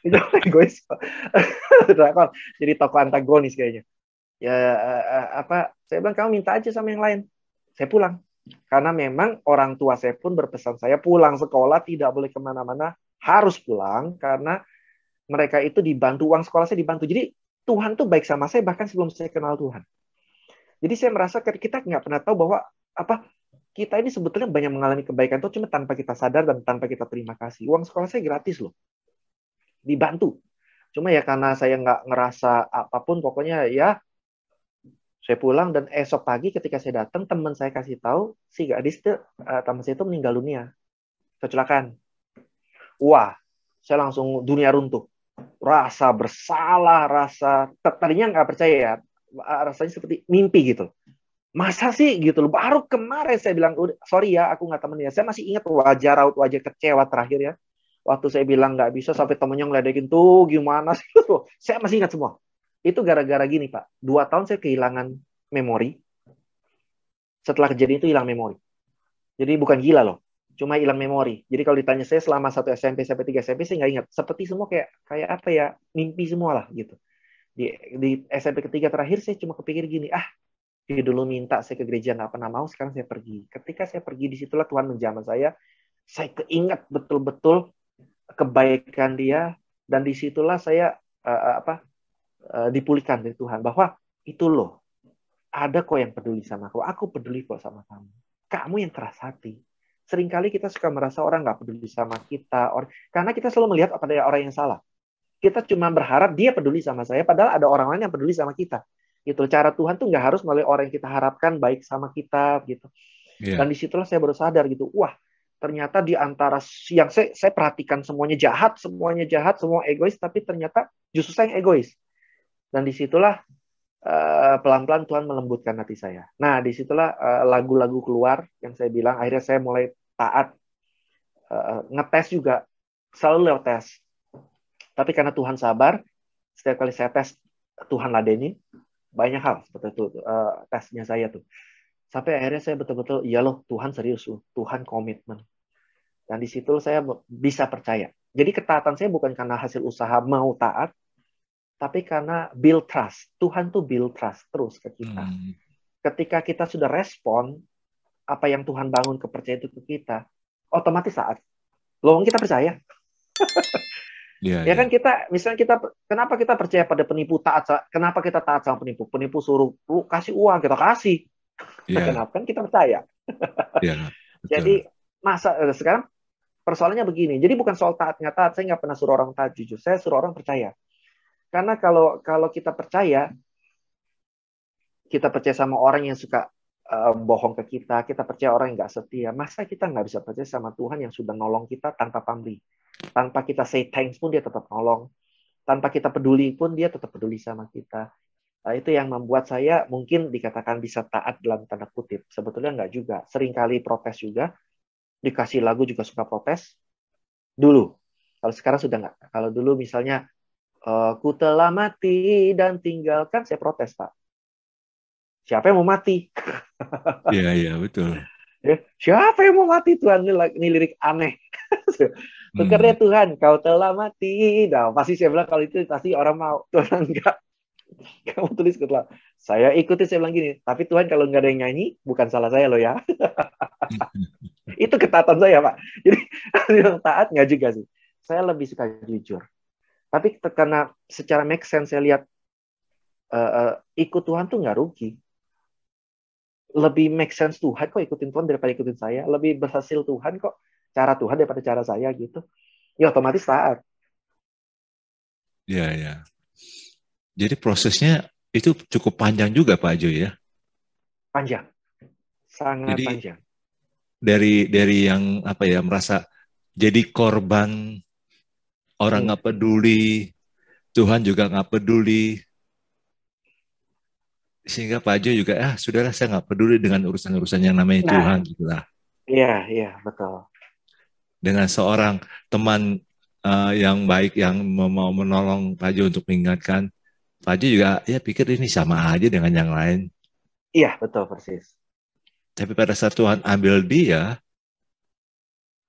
Speaker 1: Itu egois. Drakor jadi tokoh antagonis kayaknya. Ya saya bilang kamu minta aja sama yang lain. Saya pulang. Karena memang orang tua saya pun berpesan saya pulang sekolah tidak boleh kemana-mana, harus pulang karena mereka itu dibantu, uang sekolah saya dibantu. Jadi Tuhan tuh baik sama saya bahkan sebelum saya kenal Tuhan. Jadi saya merasa kita nggak pernah tahu bahwa kita ini sebetulnya banyak mengalami kebaikan itu cuma tanpa kita sadar dan tanpa kita terima kasih. Uang sekolah saya gratis loh, dibantu. Cuma ya karena saya nggak ngerasa apapun, pokoknya ya saya pulang dan esok pagi ketika saya datang, teman saya kasih tahu si gadis itu, teman saya itu meninggal dunia, kecelakaan. Wah, saya langsung dunia runtuh. Rasa bersalah, rasa tadinya nggak percaya ya, rasanya seperti mimpi gitu. Masa sih gitu loh. Baru kemarin saya bilang, sorry ya, aku nggak temenin. Saya masih ingat raut wajah kecewa terakhir ya. Waktu saya bilang nggak bisa sampai temennya ngeledekin tuh gimana sih. Saya masih ingat semua. Itu gara-gara gini Pak. 2 tahun saya kehilangan memori. Setelah kejadian itu hilang memori. Jadi bukan gila loh. Cuma hilang memori. Jadi kalau ditanya saya selama 1 SMP sampai 3 SMP saya nggak ingat. Seperti semua kayak apa ya, mimpi semua lah gitu. Di SMP ketiga terakhir saya cuma kepikir gini, dia dulu minta saya ke gereja nggak pernah mau, sekarang saya pergi. Ketika saya pergi disitulah Tuhan menjamah saya keingat betul-betul kebaikan dia dan disitulah saya dipulihkan dari Tuhan bahwa itu loh ada kok yang peduli sama aku peduli kok sama kamu yang keras hati. Seringkali kita suka merasa orang nggak peduli sama kita, karena kita selalu melihat pada orang yang salah. Kita cuma berharap dia peduli sama saya, padahal ada orang lain yang peduli sama kita. Gitu. Cara Tuhan tuh nggak harus melalui orang yang kita harapkan baik sama kita gitu. Dan disitulah saya baru sadar gitu, wah ternyata di antara yang saya perhatikan semuanya jahat, semua egois, tapi ternyata justru saya yang egois. Dan disitulah pelan-pelan Tuhan melembutkan hati saya. Nah disitulah lagu-lagu keluar yang saya bilang, akhirnya saya mulai taat, ngetes juga, selalu lewat tes. Tapi karena Tuhan sabar, setiap kali saya tes Tuhan ladeni. Banyak hal seperti itu tesnya saya tuh. Sampai akhirnya saya betul-betul, iya loh Tuhan serius loh, Tuhan komitmen. Dan di situ saya bisa percaya. Jadi ketaatan saya bukan karena hasil usaha mau taat, tapi karena build trust. Tuhan tuh build trust terus ke kita. Ketika kita sudah respon apa yang Tuhan bangun kepercayaan itu ke kita, otomatis taat. Loh kita percaya. Ya kan kita, misalnya kenapa kita percaya pada penipu taat? Kenapa kita taat sama penipu? Penipu suruh lu kasih uang, kita kasih. Kenapa? Kan kita percaya. Jadi sekarang persoalannya begini. Jadi bukan soal taat nggak taat. Saya nggak pernah suruh orang taat jujur. Saya suruh orang percaya. Karena kalau kita percaya sama orang yang suka bohong ke kita percaya orang yang nggak setia. Masa kita nggak bisa percaya sama Tuhan yang sudah nolong kita tanpa pamrih? Tanpa kita say thanks pun dia tetap nolong. Tanpa kita peduli pun dia tetap peduli sama kita. Itu yang membuat saya mungkin dikatakan bisa taat dalam tanda kutip. Sebetulnya nggak juga. Seringkali protes juga. Dikasih lagu juga suka protes. Dulu. Kalau sekarang sudah nggak. Kalau dulu misalnya, ku telah mati dan tinggalkan, saya protes Pak. Siapa yang mau mati?
Speaker 2: Iya, betul.
Speaker 1: Siapa yang mau mati Tuhan? Ini lirik aneh. Tukernya Tuhan, kau telah mati. Nah, pasti saya bilang kalau itu pasti orang mau. Tuhan enggak. Kamu tulis setelah. Saya ikuti, saya bilang gini. Tapi Tuhan kalau nggak ada yang nyanyi, bukan salah saya loh ya. Itu ketaatan saya Pak. Jadi yang taat nggak juga sih. Saya lebih suka jujur. Tapi karena secara make sense saya lihat ikut Tuhan tuh nggak rugi. Lebih make sense Tuhan kok ikutin Tuhan daripada ikutin saya. Lebih berhasil Tuhan kok cara Tuhan daripada cara saya gitu. Ya otomatis taat.
Speaker 2: Ya. Jadi prosesnya itu cukup panjang juga Pak Jo ya?
Speaker 1: Panjang. Sangat
Speaker 2: jadi,
Speaker 1: panjang.
Speaker 2: Dari yang merasa jadi korban, orang nggak peduli, Tuhan juga nggak peduli. Sehingga Pak Jo juga, sudahlah saya nggak peduli dengan urusan-urusan yang namanya Tuhan gitulah.
Speaker 1: Iya, betul.
Speaker 2: Dengan seorang teman yang baik yang mau menolong Pak Jo untuk mengingatkan, Pak Jo juga pikir ini sama aja dengan yang lain.
Speaker 1: Iya, betul persis.
Speaker 2: Tapi pada saat Tuhan ambil dia,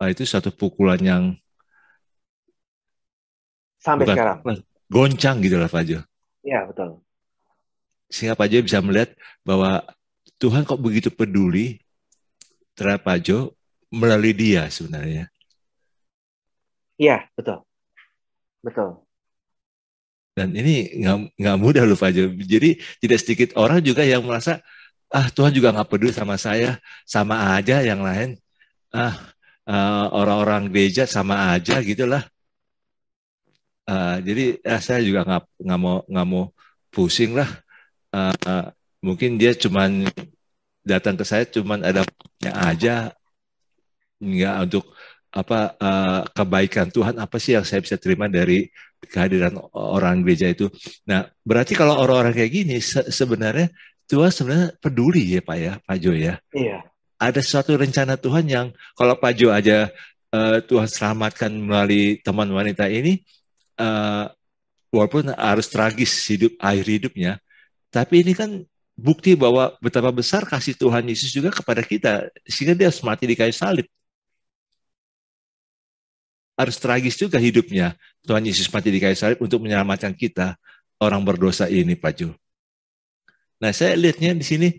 Speaker 2: itu satu pukulan yang
Speaker 1: sampai sekarang
Speaker 2: goncang gitu lah Pak Jo.
Speaker 1: Iya, betul.
Speaker 2: Sehingga Pak Jo bisa melihat bahwa Tuhan kok begitu peduli terhadap Pak Jo melalui dia sebenarnya.
Speaker 1: Iya, betul. Betul.
Speaker 2: Dan ini nggak mudah loh Pak Jo. Jadi tidak sedikit orang juga yang merasa, Tuhan juga nggak peduli sama saya, sama aja yang lain. Ah, orang-orang gereja sama aja gitulah. Jadi saya juga nggak mau pusing lah. Mungkin dia cuman datang ke saya cuman ada aja, nggak untuk apa kebaikan Tuhan apa sih yang saya bisa terima dari kehadiran orang gereja itu. Nah, berarti kalau orang-orang kayak gini sebenarnya Tuhan sebenarnya peduli ya Pak ya, Pak Jo ya.
Speaker 1: Iya.
Speaker 2: Ada suatu rencana Tuhan yang kalau Pak Jo aja Tuhan selamatkan melalui teman wanita ini, uh, walaupun harus tragis akhir hidupnya, tapi ini kan bukti bahwa betapa besar kasih Tuhan Yesus juga kepada kita sehingga dia harus mati di kayu salib. Harus tragis juga hidupnya Tuhan Yesus mati di kayu salib untuk menyelamatkan kita orang berdosa ini, Pak Jo. Nah, saya lihatnya di sini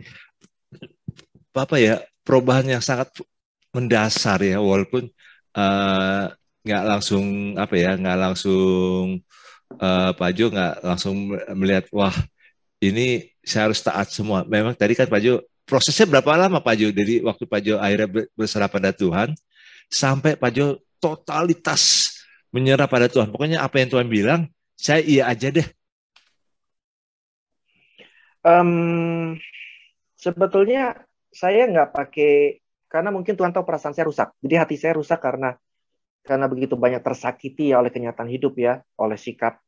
Speaker 2: apa ya, perubahan yang sangat mendasar ya, walaupun nggak langsung apa ya, nggak langsung Pak Jo nggak langsung melihat wah ini saya harus taat semua. Memang tadi kan Pak Jo, prosesnya berapa lama Pak Jo dari waktu Pak Jo akhirnya berserah pada Tuhan sampai Pak Jo totalitas menyerah pada Tuhan. Pokoknya apa yang Tuhan bilang, saya iya aja deh.
Speaker 1: Sebetulnya saya nggak pakai, karena mungkin Tuhan tahu perasaan saya rusak. Jadi hati saya rusak karena begitu banyak tersakiti ya oleh kenyataan hidup ya, oleh sikap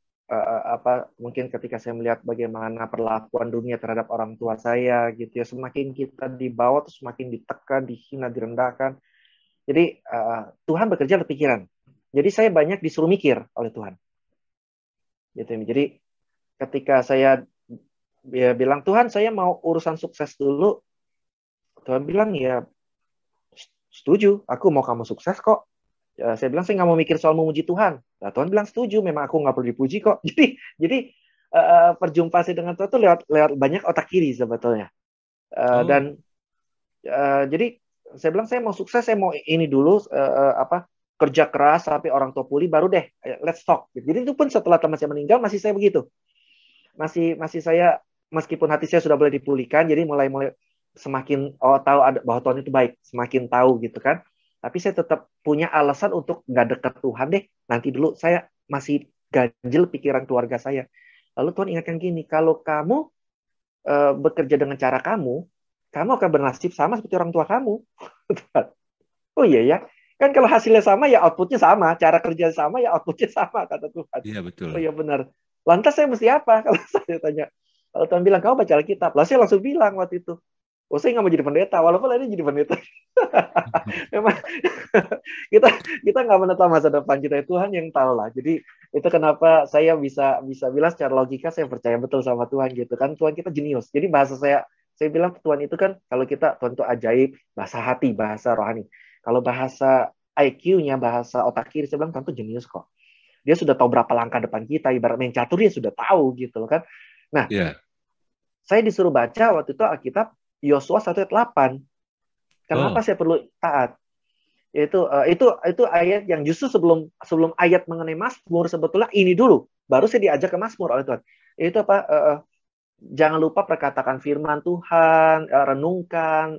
Speaker 1: mungkin ketika saya melihat bagaimana perlakuan dunia terhadap orang tua saya gitu ya, semakin kita dibawa tuh semakin ditekan, dihina, direndahkan. Jadi Tuhan bekerja lewat pikiran. Jadi saya banyak disuruh mikir oleh Tuhan. Gitu. Jadi ketika saya bilang Tuhan saya mau urusan sukses dulu, Tuhan bilang ya setuju, aku mau kamu sukses kok. Saya bilang saya nggak mau mikir soal memuji Tuhan. Nah, Tuhan bilang setuju, memang aku nggak perlu dipuji kok. Jadi perjumpaan saya dengan Tuhan itu lewat banyak otak kiri sebetulnya. Dan jadi saya bilang saya mau sukses, saya mau ini dulu kerja keras sampai orang tua pulih baru deh let's talk. Jadi itu pun setelah teman saya meninggal masih saya begitu. Masih saya meskipun hati saya sudah boleh dipulihkan, jadi mulai semakin tahu bahwa Tuhan itu baik, semakin tahu gitu kan. Tapi saya tetap punya alasan untuk nggak dekat Tuhan deh. Nanti dulu saya masih ganjel pikiran keluarga saya. Lalu Tuhan ingatkan gini, kalau kamu bekerja dengan cara kamu akan bernasib sama seperti orang tua kamu. Oh iya ya, kan kalau hasilnya sama ya outputnya sama, cara kerja sama ya outputnya sama kata Tuhan.
Speaker 2: Iya betul.
Speaker 1: Oh iya benar. Lantas saya mesti apa kalau saya tanya? Kalau Tuhan bilang kamu baca Alkitab, lah saya langsung bilang waktu itu, oh saya nggak mau jadi pendeta, walaupun ini jadi pendeta. Memang kita nggak menetap masa depan kita, Tuhan yang tahu lah. Jadi itu kenapa saya bisa bilang secara logika saya percaya betul sama Tuhan gitu kan. Tuhan kita jenius. Jadi bahasa saya bilang Tuhan itu kan kalau Tuhan itu ajaib, bahasa hati, bahasa rohani. Kalau bahasa IQ-nya, bahasa otak kiri, saya bilang Tuhan itu jenius kok. Dia sudah tahu berapa langkah depan kita, ibarat main catur dia sudah tahu gitu kan. Nah, saya disuruh baca waktu itu Alkitab Yosua 1 ayat 8. Kenapa saya perlu taat? Itu ayat yang justru sebelum ayat mengenai Mazmur sebetulnya ini dulu, baru saya diajak ke Mazmur oleh Tuhan. Itu apa? Jangan lupa perkatakan firman Tuhan, renungkan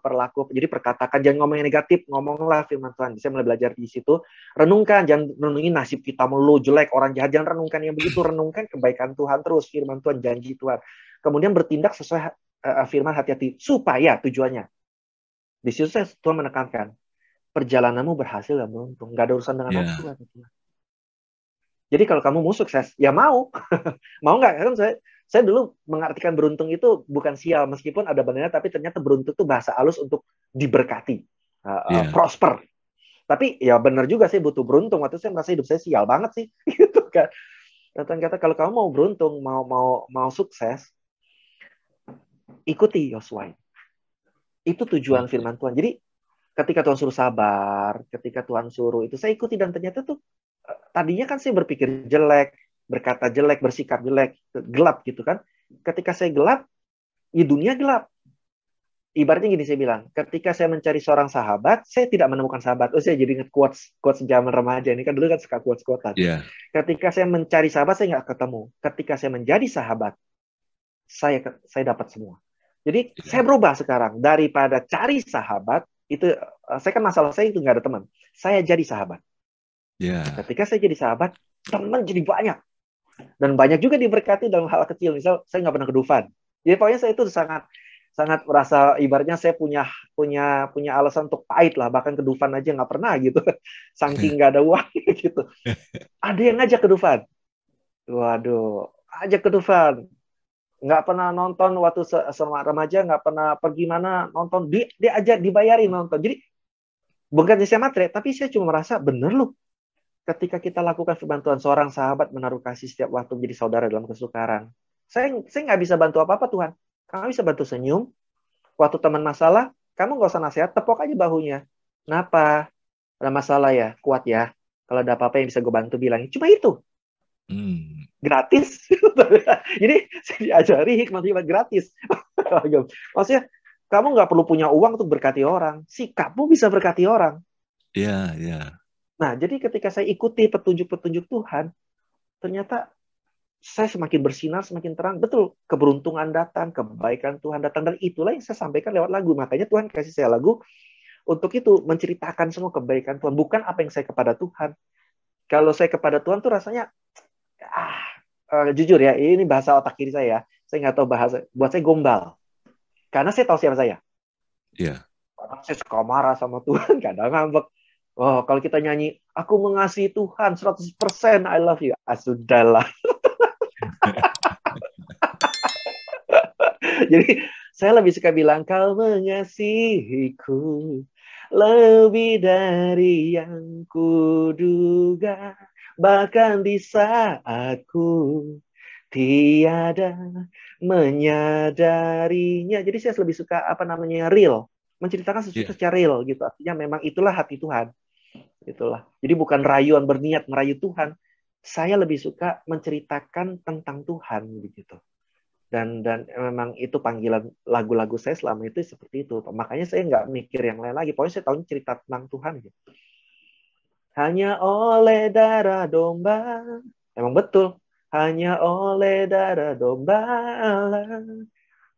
Speaker 1: perlaku. Jadi perkatakan, jangan ngomong yang negatif, ngomonglah firman Tuhan. Saya mulai belajar di situ. Renungkan, jangan renungin nasib kita melulu jelek, orang jahat, jangan renungkan yang begitu. Renungkan kebaikan Tuhan terus, firman Tuhan, janji Tuhan. Kemudian bertindak sesuai firman, hati-hati supaya tujuannya. Di situ Tuhan menekankan, perjalananmu berhasil dan beruntung, nggak ada urusan dengan nafsu. Jadi kalau kamu mau sukses, ya mau, mau nggak? Kan saya dulu mengartikan beruntung itu bukan sial, meskipun ada benernya, tapi ternyata beruntung itu bahasa halus untuk diberkati, prosper. Tapi ya benar juga sih butuh beruntung. Waktu saya merasa hidup saya sial banget sih, gitu kan. Ternyata kalau kamu mau beruntung, mau sukses, ikuti Yosua. Itu tujuan firman Tuhan. Jadi ketika Tuhan suruh sabar, ketika Tuhan suruh itu saya ikuti, dan ternyata tuh tadinya kan saya berpikir jelek, berkata jelek, bersikap jelek, gelap gitu kan. Ketika saya gelap, ya dunia gelap. ibaratnya gini saya bilang, ketika saya mencari seorang sahabat, saya tidak menemukan sahabat. Oh, saya jadi ingat quotes zaman remaja ini kan dulu kan suka quotes-quotesan.
Speaker 2: Ya,
Speaker 1: Ketika saya mencari sahabat, saya nggak ketemu. Ketika saya menjadi sahabat, saya dapat semua. Jadi saya
Speaker 2: ya,
Speaker 1: berubah sekarang daripada cari sahabat itu saya kan masalah saya itu nggak ada teman. Saya jadi sahabat.
Speaker 2: ya,
Speaker 1: Ketika saya jadi sahabat, teman jadi banyak dan banyak juga diberkati dalam hal kecil. Misal saya nggak pernah kedufan. Jadi pokoknya saya itu sangat sangat merasa ibaratnya saya punya punya punya alasan untuk pahit lah, bahkan kedufan aja nggak pernah gitu. Saking nggak ada uang gitu. Ada yang ngajak kedufan. Waduh, ajak kedufan. Nggak pernah nonton waktu sama remaja, nggak pernah pergi mana nonton, dia aja dibayarin nonton. Jadi bukan saya matre, tapi saya cuma merasa bener loh, ketika kita lakukan perbantuan seorang sahabat menaruh kasih setiap waktu menjadi saudara dalam kesukaran, saya nggak bisa bantu apa apa Tuhan, kamu bisa bantu senyum waktu teman masalah, kamu nggak usah nasihat, tepok aja bahunya. Kenapa ada masalah ya, kuat ya, kalau ada apa-apa yang bisa gue bantu bilangin, cuma itu.
Speaker 2: hmm,
Speaker 1: Gratis. Jadi saya diajari hikmah hikmat gratis. Maksudnya kamu nggak perlu punya uang untuk berkati orang. Sikapmu bisa berkati orang.
Speaker 2: ya, ya,
Speaker 1: Nah, jadi ketika saya ikuti petunjuk-petunjuk Tuhan, ternyata saya semakin bersinar, semakin terang. Betul, keberuntungan datang, kebaikan Tuhan datang. Dan itulah yang saya sampaikan lewat lagu. Makanya Tuhan kasih saya lagu untuk itu, menceritakan semua kebaikan Tuhan. Bukan apa yang saya kepada Tuhan. Kalau saya kepada Tuhan tuh rasanya, jujur ya, ini bahasa otak kiri saya. Saya nggak tahu bahasa, buat saya gombal. Karena saya tahu siapa saya.
Speaker 2: ya.
Speaker 1: Kadang saya suka marah sama Tuhan, kadang ngambek. Oh, kalau kita nyanyi, aku mengasihi Tuhan 100% I love you. Ah, sudahlah. Jadi saya lebih suka bilang, kau mengasihiku lebih dari yang kuduga. Bahkan di saatku tiada menyadarinya. Jadi saya lebih suka apa namanya real, menceritakan sesuatu
Speaker 2: Iya,
Speaker 1: secara real gitu. Artinya memang itulah hati Tuhan, itulah. Jadi bukan rayuan berniat merayu Tuhan. Saya lebih suka menceritakan tentang Tuhan begitu. Dan memang itu panggilan lagu-lagu saya selama itu seperti itu. Makanya saya nggak mikir yang lain lagi. Pokoknya saya tahu cerita tentang Tuhan gitu. Hanya oleh darah domba. Emang betul. Hanya oleh darah domba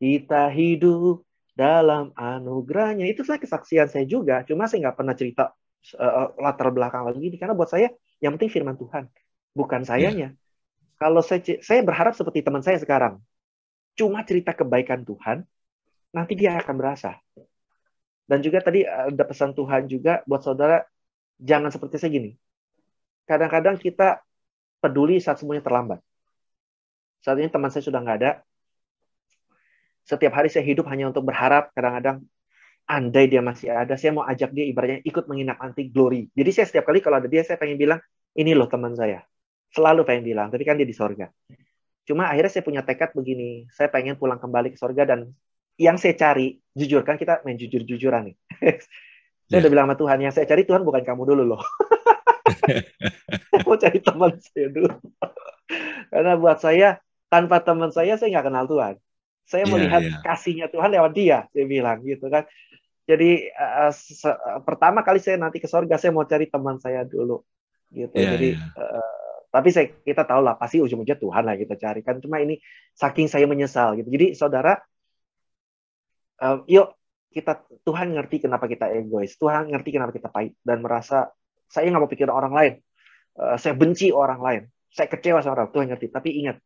Speaker 1: kita hidup dalam anugerahnya. Itu saya kesaksian saya juga. Cuma saya nggak pernah cerita latar belakang lagi. Karena buat saya yang penting firman Tuhan. Bukan
Speaker 2: iya,
Speaker 1: sayanya. Kalau saya berharap seperti teman saya sekarang. Cuma cerita kebaikan Tuhan, nanti dia akan berasa. Dan juga tadi ada pesan Tuhan juga buat saudara, jangan seperti saya gini. Kadang-kadang kita peduli saat semuanya terlambat. Saat ini teman saya sudah nggak ada. Setiap hari saya hidup hanya untuk berharap. Kadang-kadang andai dia masih ada, saya mau ajak dia ibaratnya ikut menginap anti glory. Jadi saya setiap kali kalau ada dia, saya pengen bilang, ini loh teman saya. Selalu pengen bilang, tapi kan dia di sorga. Cuma akhirnya saya punya tekad begini, saya pengen pulang kembali ke sorga dan yang saya cari, jujur kan kita main jujur-jujuran nih. Saya udah
Speaker 2: iya.
Speaker 1: bilang sama Tuhan, yang saya cari Tuhan bukan kamu dulu loh. Saya mau cari teman saya dulu. Karena buat saya, tanpa teman saya nggak kenal Tuhan. Saya
Speaker 2: Iya,
Speaker 1: melihat
Speaker 2: iya,
Speaker 1: kasihnya Tuhan lewat dia, saya bilang gitu kan. Jadi pertama kali saya nanti ke sorga, saya mau cari teman saya dulu. Gitu.
Speaker 2: iya,
Speaker 1: Jadi
Speaker 2: iya,
Speaker 1: tapi kita tahu lah pasti ujung-ujungnya Tuhan lah kita cari kan. Cuma ini saking saya menyesal gitu. Jadi saudara, yuk kita Tuhan ngerti kenapa kita egois. Tuhan ngerti kenapa kita pahit dan merasa saya nggak mau pikir orang lain. Saya benci orang lain. Saya kecewa sama orang. Tuhan ngerti. Tapi ingat,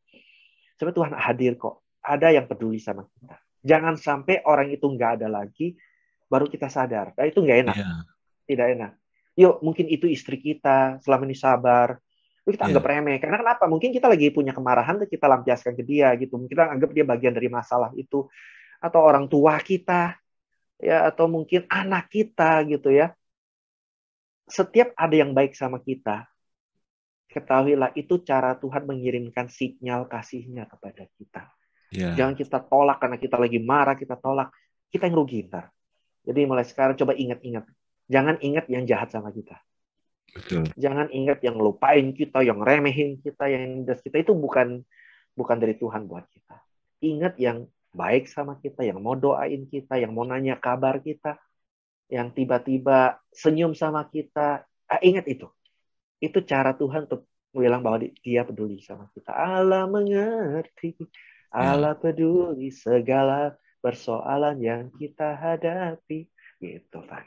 Speaker 1: sebenarnya Tuhan hadir kok. Ada yang peduli sama kita. Jangan sampai orang itu nggak ada lagi, baru kita sadar. Nah, itu nggak enak.
Speaker 2: iya,
Speaker 1: Tidak enak. Yuk, mungkin itu istri kita selama ini sabar. Yuk, kita anggap
Speaker 2: iya,
Speaker 1: remeh. Karena kenapa? Mungkin kita lagi punya kemarahan, kita lampiaskan ke dia gitu. Mungkin kita anggap dia bagian dari masalah itu. Atau orang tua kita, ya, atau mungkin anak kita gitu ya. Setiap ada yang baik sama kita, ketahuilah itu cara Tuhan mengirimkan sinyal kasihnya kepada kita. Jangan
Speaker 2: iya,
Speaker 1: kita tolak karena kita lagi marah, kita tolak. Kita yang rugi ntar. Jadi mulai sekarang coba ingat-ingat. Jangan ingat yang jahat sama kita.
Speaker 2: betul.
Speaker 1: Jangan ingat yang ngelupain kita, yang remehin kita, yang nindas kita. Itu bukan dari Tuhan buat kita. Ingat yang baik sama kita, yang mau doain kita, yang mau nanya kabar kita, yang tiba-tiba senyum sama kita. Ingat itu. Itu cara Tuhan untuk bilang bahwa dia peduli sama kita. Allah mengerti.
Speaker 2: Ya.
Speaker 1: Allah peduli segala persoalan yang kita hadapi. Gitu, Pak.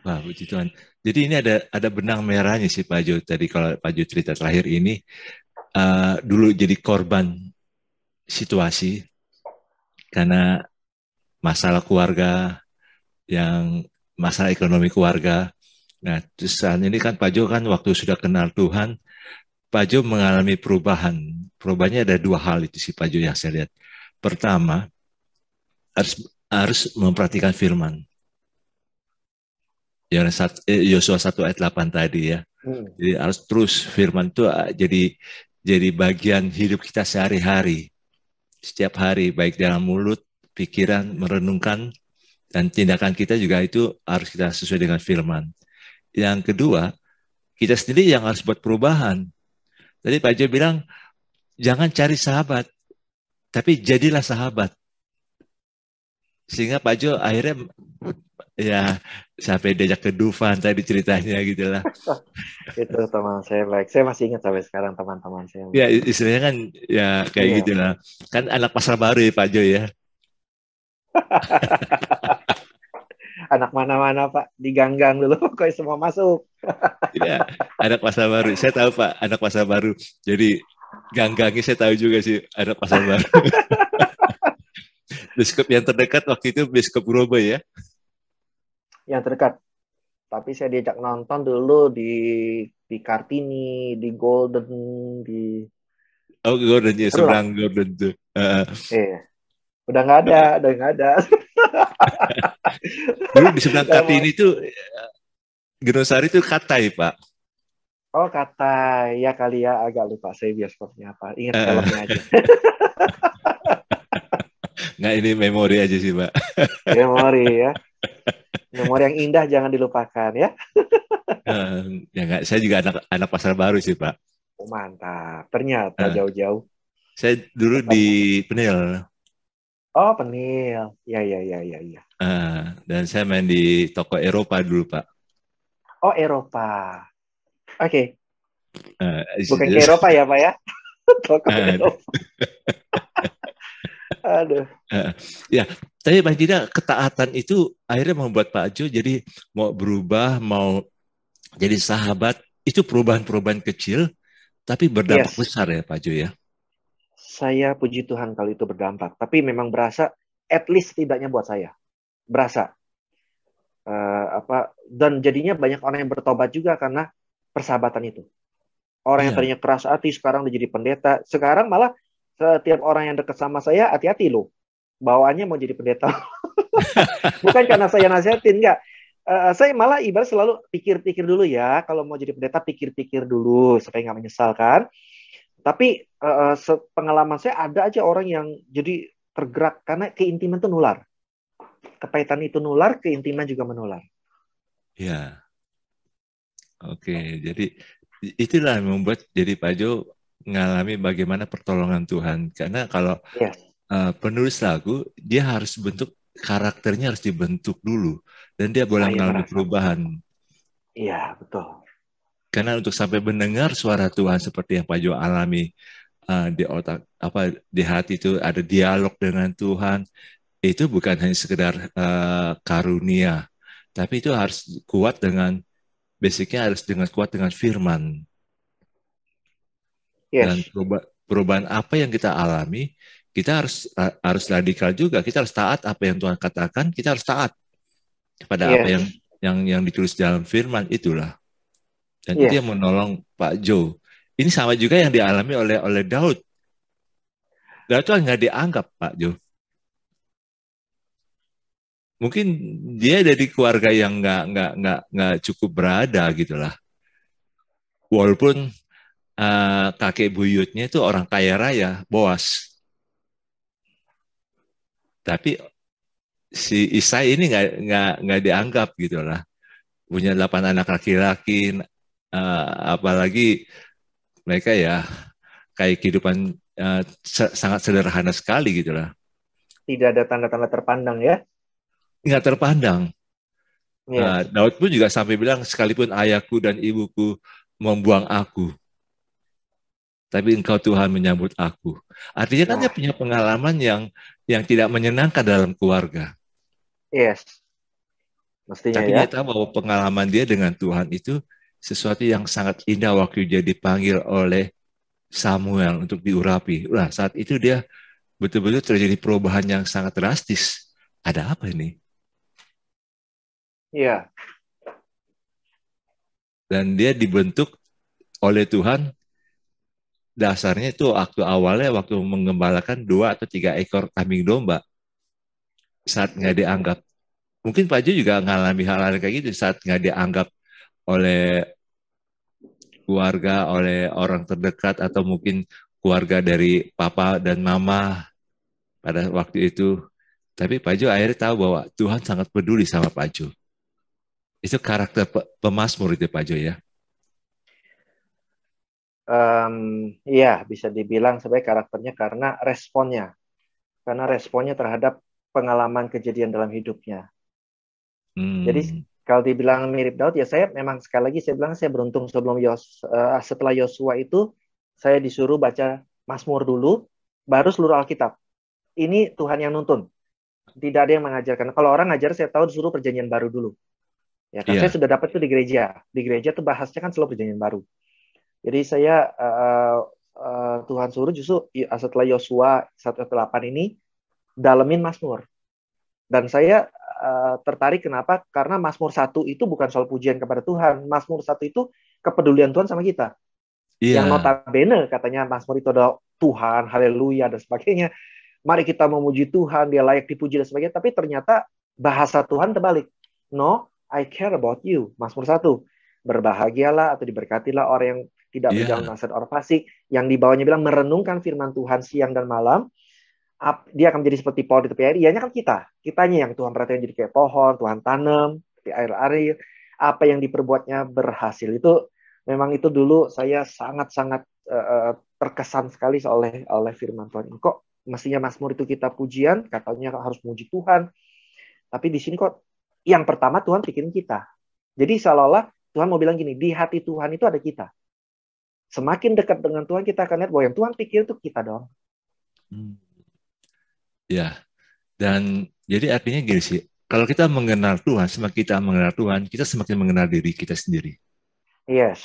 Speaker 2: Wah, puji Tuhan. Jadi ini ada benang merahnya sih Pak Jo. Tadi kalau Pak Jo cerita terakhir ini, dulu jadi korban situasi karena masalah keluarga, yang masalah ekonomi keluarga. Nah, terus saat ini kan Pak Jo kan waktu sudah kenal Tuhan, Pak Jo mengalami perubahan. Perubahannya ada dua hal itu sih Pak Jo yang saya lihat. Pertama, harus harus memperhatikan firman. Yosua 1 ayat 8 tadi ya.
Speaker 1: Hmm.
Speaker 2: Jadi harus terus firman itu jadi bagian hidup kita sehari-hari. Setiap hari, baik dalam mulut, pikiran, merenungkan, dan tindakan kita juga itu harus kita sesuai dengan firman. Yang kedua, kita sendiri yang harus buat perubahan. Tadi Pak Jo bilang, jangan cari sahabat, tapi jadilah sahabat. Sehingga Pak Jo akhirnya ya sampai diajak ke Dufan tadi ceritanya gitu lah.
Speaker 1: Itu teman saya baik. Saya masih ingat sampai sekarang teman-teman saya.
Speaker 2: Ya istilahnya kan ya kayak
Speaker 1: Iya.
Speaker 2: gitu lah. Kan anak pasar baru ya Pak Jo ya.
Speaker 1: Anak mana-mana Pak, diganggang dulu pokoknya semua masuk.
Speaker 2: Ya, anak pasar baru. Saya tahu Pak, anak pasar baru. Jadi gang-gangnya saya tahu juga sih anak pasar baru. Biskop yang terdekat waktu itu Biskop Grube ya.
Speaker 1: Yang terdekat. Tapi saya diajak nonton dulu di Kartini, di Golden, di
Speaker 2: Oh, Gordon ya,
Speaker 1: seru lah.
Speaker 2: seberang Gordon tuh.
Speaker 1: Udah nggak ada.
Speaker 2: Dulu di seberang Kartini itu Genosari itu Katai, Pak.
Speaker 1: Oh kata ya kali ya, agak lupa saya bioskopnya apa. Ingat filmnya aja.
Speaker 2: Nggak, ini memori aja sih, Pak.
Speaker 1: Memori ya. Memori yang indah jangan dilupakan ya.
Speaker 2: Ya nggak, saya juga anak pasar baru sih, Pak.
Speaker 1: Oh, mantap. Ternyata jauh-jauh.
Speaker 2: Saya dulu di
Speaker 1: ketemu.
Speaker 2: Penil.
Speaker 1: Oh, Penil. Ya, ya, ya, ya, ya.
Speaker 2: Dan saya main di toko Eropa dulu, Pak.
Speaker 1: Oh, Eropa. Oke. Bukan ke
Speaker 2: Just,
Speaker 1: Eropa ya, Pak ya? Toko Eropa. Aduh.
Speaker 2: Ya, tapi Bang Gina, ketaatan itu akhirnya membuat Pak Jo jadi mau berubah, mau jadi sahabat, itu perubahan-perubahan kecil, tapi berdampak
Speaker 1: Yes.
Speaker 2: besar ya Pak Jo ya.
Speaker 1: Saya puji Tuhan kalau itu berdampak. Tapi memang berasa, at least tidaknya buat saya. Berasa. Dan jadinya banyak orang yang bertobat juga karena persahabatan itu. Orang yang
Speaker 2: Iya.
Speaker 1: tadinya keras hati sekarang udah jadi pendeta. Sekarang malah setiap orang yang dekat sama saya hati-hati loh. Bawaannya mau jadi pendeta. Bukan karena saya nasihatin, enggak. Saya malah ibarat selalu pikir-pikir dulu ya. Kalau mau jadi pendeta pikir-pikir dulu supaya nggak menyesal kan. Tapi pengalaman saya ada aja orang yang jadi tergerak karena keintiman itu nular. Kepahitan itu nular, keintiman juga menular.
Speaker 2: Iya. Oke, jadi itulah yang membuat jadi Pak Jo mengalami bagaimana pertolongan Tuhan. Karena kalau
Speaker 1: Yes.
Speaker 2: penulis lagu, dia harus karakternya harus dibentuk dulu. Dan dia boleh
Speaker 1: Saya
Speaker 2: mengalami
Speaker 1: merasa.
Speaker 2: perubahan.
Speaker 1: Iya, betul.
Speaker 2: Karena untuk sampai mendengar suara Tuhan seperti yang Pak Jo alami di otak, di hati itu ada dialog dengan Tuhan, itu bukan hanya sekedar karunia, tapi itu harus kuat dengan basicnya harus kuat dengan firman. Dan
Speaker 1: Yes.
Speaker 2: perubahan apa yang kita alami, kita harus radikal juga. Kita harus taat apa yang Tuhan katakan. Kita harus taat kepada apa
Speaker 1: Yes.
Speaker 2: yang ditulis dalam firman itulah. Dan itu
Speaker 1: Yes.
Speaker 2: yang menolong Pak Jo. Ini sama juga yang dialami oleh Daud. Daud itu nggak dianggap Pak Jo. Mungkin dia dari keluarga yang nggak cukup berada gitulah. Walaupun kakek buyutnya itu orang kaya raya, Boas. Tapi si Isai ini nggak dianggap gitulah. Punya 8 anak laki-laki, apalagi mereka ya kayak kehidupan sangat sederhana sekali gitu lah.
Speaker 1: Tidak ada tanda-tanda terpandang ya.
Speaker 2: Nggak terpandang.
Speaker 1: Yes.
Speaker 2: Daud pun juga sampai bilang, sekalipun ayahku dan ibuku membuang aku, tapi engkau Tuhan menyambut aku. Artinya kan dia
Speaker 1: Nah,
Speaker 2: punya pengalaman yang tidak menyenangkan dalam keluarga.
Speaker 1: yes. Mestinya
Speaker 2: Tapi
Speaker 1: ya.
Speaker 2: dia tahu bahwa pengalaman dia dengan Tuhan itu sesuatu yang sangat indah waktu dia dipanggil oleh Samuel untuk diurapi. Nah, saat itu dia betul-betul terjadi perubahan yang sangat drastis. Ada apa ini?
Speaker 1: Iya.
Speaker 2: Dan dia dibentuk oleh Tuhan, dasarnya itu waktu awalnya waktu mengembalakan 2 atau 3 ekor kambing domba saat nggak dianggap. Mungkin Pak Jo juga ngalami hal-hal kayak gitu saat nggak dianggap oleh keluarga, oleh orang terdekat, atau mungkin keluarga dari papa dan mama pada waktu itu. Tapi Pak Jo akhirnya tahu bahwa Tuhan sangat peduli sama Pak Jo. Itu karakter pemazmur itu Pak Jo ya.
Speaker 1: Iya, bisa dibilang sebagai karakternya karena responnya terhadap pengalaman kejadian dalam hidupnya. Jadi
Speaker 2: Hmm.
Speaker 1: kalau dibilang mirip Daud, ya saya memang sekali lagi saya bilang saya beruntung setelah Yosua itu saya disuruh baca Mazmur dulu, baru seluruh Alkitab. Ini Tuhan yang nuntun. Tidak ada yang mengajarkan. Kalau orang ngajar saya tahu disuruh Perjanjian Baru dulu. Ya kan saya
Speaker 2: Iya,
Speaker 1: sudah dapat itu di gereja. Di gereja tuh bahasnya kan selalu Perjanjian Baru. Jadi saya Tuhan suruh justru setelah Yosua 1:8 ini dalemin Mazmur. Dan saya tertarik kenapa? Karena Mazmur 1 itu bukan soal pujian kepada Tuhan. Mazmur 1 itu kepedulian Tuhan sama kita. Yang
Speaker 2: iya,
Speaker 1: notabene katanya Mazmur itu adalah Tuhan, haleluya dan sebagainya. Mari kita memuji Tuhan, dia layak dipuji dan sebagainya. Tapi ternyata bahasa Tuhan terbalik. No, I care about you. Mazmur 1. Berbahagialah atau diberkatilah orang yang tidak berjalan
Speaker 2: iya,
Speaker 1: nasihat orang fasik. Yang di bawahnya bilang merenungkan firman Tuhan siang dan malam. Dia akan menjadi seperti pohon di tepi air. Ianya kan kitanya yang Tuhan perhatikan jadi kayak pohon, Tuhan tanam di air-air. Apa yang diperbuatnya berhasil. Itu memang itu dulu saya sangat-sangat terkesan sekali oleh firman Tuhan. Kok mestinya Mazmur itu kita pujian, katanya harus muji Tuhan. Tapi di sini kok yang pertama Tuhan pikirin kita. Jadi seolah-olah Tuhan mau bilang gini, di hati Tuhan itu ada kita. Semakin dekat dengan Tuhan, kita akan lihat bahwa yang Tuhan pikir itu kita dong.
Speaker 2: hmm, ya. Dan jadi artinya gini sih, kalau kita mengenal Tuhan, semakin kita mengenal Tuhan, kita semakin mengenal diri kita sendiri.
Speaker 1: Yes,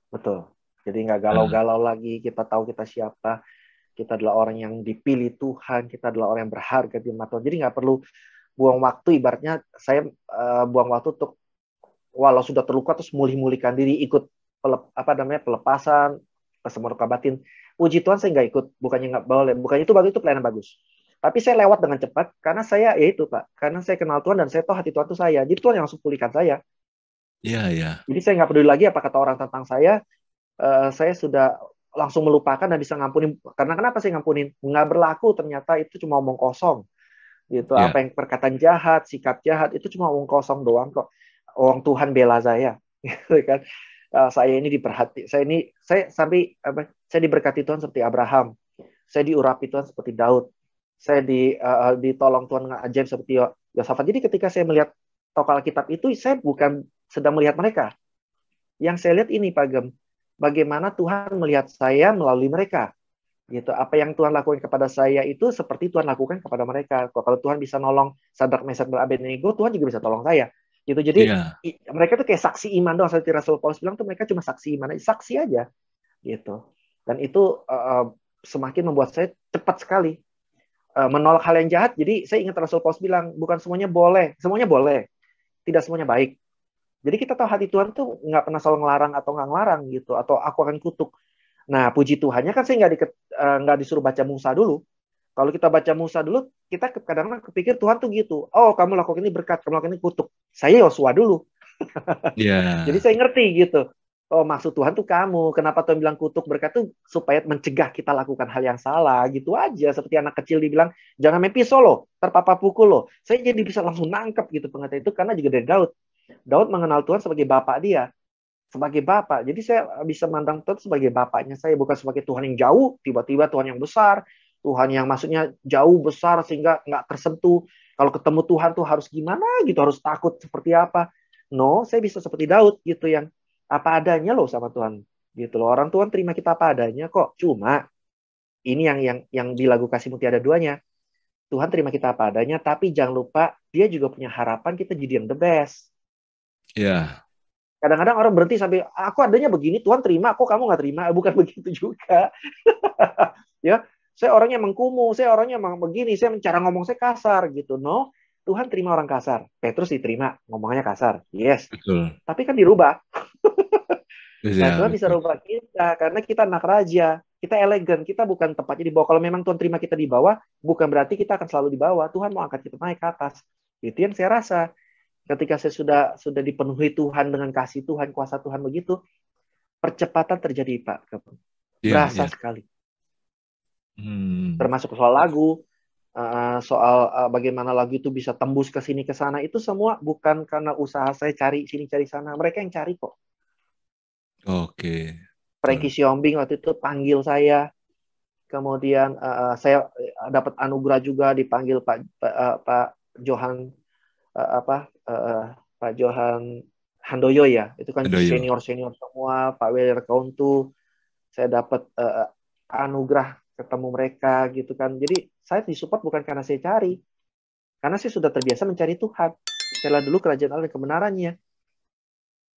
Speaker 1: betul. Jadi nggak
Speaker 2: Nah,
Speaker 1: galau-galau lagi, kita tahu kita siapa. Kita adalah orang yang dipilih Tuhan, kita adalah orang yang berharga di mata Tuhan. Jadi nggak perlu buang waktu, ibaratnya saya buang waktu untuk walau sudah terluka terus mulih-mulihkan diri ikut pelepasan kesemua luka batin. Puji Tuhan saya nggak ikut, bukannya nggak boleh, bukannya itu bagus, itu pelayanan bagus. Tapi saya lewat dengan cepat karena saya ya itu Pak, karena saya kenal Tuhan dan saya tahu hati Tuhan itu saya. Jadi Tuhan yang langsung pulihkan saya.
Speaker 2: iya, iya,
Speaker 1: Jadi saya nggak peduli lagi apa kata orang tentang saya. Saya sudah langsung melupakan dan bisa ngampunin. Karena kenapa saya ngampunin? Nggak berlaku ternyata itu cuma omong kosong. Gitu.
Speaker 2: iya,
Speaker 1: Apa yang perkataan jahat, sikap jahat itu cuma omong kosong doang kok. Orang Tuhan bela saya, gitu kan? Saya ini diperhati, saya sampai saya diberkati Tuhan seperti Abraham, saya diurapi Tuhan seperti Daud, saya ditolong Tuhan dengan ajaib seperti Yosafat. Jadi ketika saya melihat tokoh Alkitab itu, saya bukan sedang melihat mereka. Yang saya lihat ini Pak Gem, bagaimana Tuhan melihat saya melalui mereka. Gitu. Apa yang Tuhan lakukan kepada saya itu seperti Tuhan lakukan kepada mereka. Kalau Tuhan bisa nolong Sadrak, Mesak, dan Abednego, Tuhan juga bisa tolong saya. Gitu. Jadi
Speaker 2: iya,
Speaker 1: mereka tuh kayak saksi iman doang. Seperti Rasul Paulus bilang tuh mereka cuma saksi iman, saksi aja. Gitu. Dan itu semakin membuat saya cepat sekali menolak hal yang jahat. Jadi saya ingat Rasul Paulus bilang bukan semuanya boleh, tidak semuanya baik. Jadi kita tahu hati Tuhan tuh nggak pernah selalu ngelarang atau nggak ngelarang gitu, atau aku akan kutuk. Nah, puji Tuhannya kan saya nggak disuruh baca Musa dulu. Kalau kita baca Musa dulu, kita kadang-kadang kepikir Tuhan tuh gitu. Oh, kamu lakukan ini berkat, kamu lakukan ini kutuk. Saya Yosua dulu. Jadi
Speaker 2: iya,
Speaker 1: saya ngerti gitu. Oh, maksud Tuhan tuh kamu. Kenapa Tuhan bilang kutuk berkat tuh supaya mencegah kita lakukan hal yang salah. Gitu aja. Seperti anak kecil dibilang, jangan main pisau loh, terpapa pukul loh. Saya jadi bisa langsung nangkep gitu pengertian itu karena juga dari Daud. Daud mengenal Tuhan sebagai bapak dia. sebagai Bapak. Jadi saya bisa mandang Tuhan sebagai Bapaknya saya, bukan sebagai Tuhan yang jauh, tiba-tiba Tuhan yang besar, Tuhan yang maksudnya jauh besar sehingga nggak tersentuh. Kalau ketemu Tuhan tuh harus gimana gitu, harus takut seperti apa. No, saya bisa seperti Daud gitu yang apa adanya loh sama Tuhan. Gitu loh. Orang Tuhan terima kita apa adanya kok. Cuma ini yang di lagu Kasih Mutiara duanya. Tuhan terima kita apa adanya, tapi jangan lupa dia juga punya harapan kita jadi yang the best.
Speaker 2: Ya.
Speaker 1: Kadang-kadang orang berhenti sampai aku adanya begini, Tuhan terima, kok kamu nggak terima? Bukan begitu juga. Ya, saya orangnya mengkumu, saya orangnya begini, saya cara ngomong saya kasar gitu. No, Tuhan terima orang kasar. Petrus diterima, ngomongnya kasar. Yes.
Speaker 2: Betul.
Speaker 1: Tapi kan dirubah. Nah,
Speaker 2: Ya,
Speaker 1: Tuhan bisa
Speaker 2: betul.
Speaker 1: rubah kita karena kita anak raja. Kita elegan, kita bukan tempatnya di bawah. Kalau memang Tuhan terima kita di bawah, bukan berarti kita akan selalu di bawah. Tuhan mau angkat kita naik ke atas. Itu yang saya rasa. Ketika saya sudah dipenuhi Tuhan dengan kasih Tuhan, kuasa Tuhan begitu, percepatan terjadi, Pak.
Speaker 2: Ya,
Speaker 1: Berasa
Speaker 2: ya.
Speaker 1: sekali.
Speaker 2: Hmm.
Speaker 1: Termasuk soal lagu, soal bagaimana lagu itu bisa tembus ke sini ke sana, itu semua bukan karena usaha saya cari sini cari sana. Mereka yang cari kok.
Speaker 2: Oke.
Speaker 1: Frankie
Speaker 2: Betul.
Speaker 1: Siombing waktu itu panggil saya, kemudian saya dapat anugerah juga dipanggil Pak Johan Pak Johan Handoyo ya, itu kan
Speaker 2: Handoyo.
Speaker 1: senior semua, Pak Weler Kauntu, saya dapat anugerah ketemu mereka gitu kan. Jadi saya disupport bukan karena saya cari, karena saya sudah terbiasa mencari Tuhan. Carilah dulu kerajaan Allah dan kebenarannya.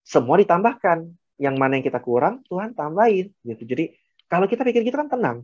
Speaker 1: Semua ditambahkan. Yang mana yang kita kurang, Tuhan tambahin gitu. Jadi kalau kita pikir gitu kan tenang.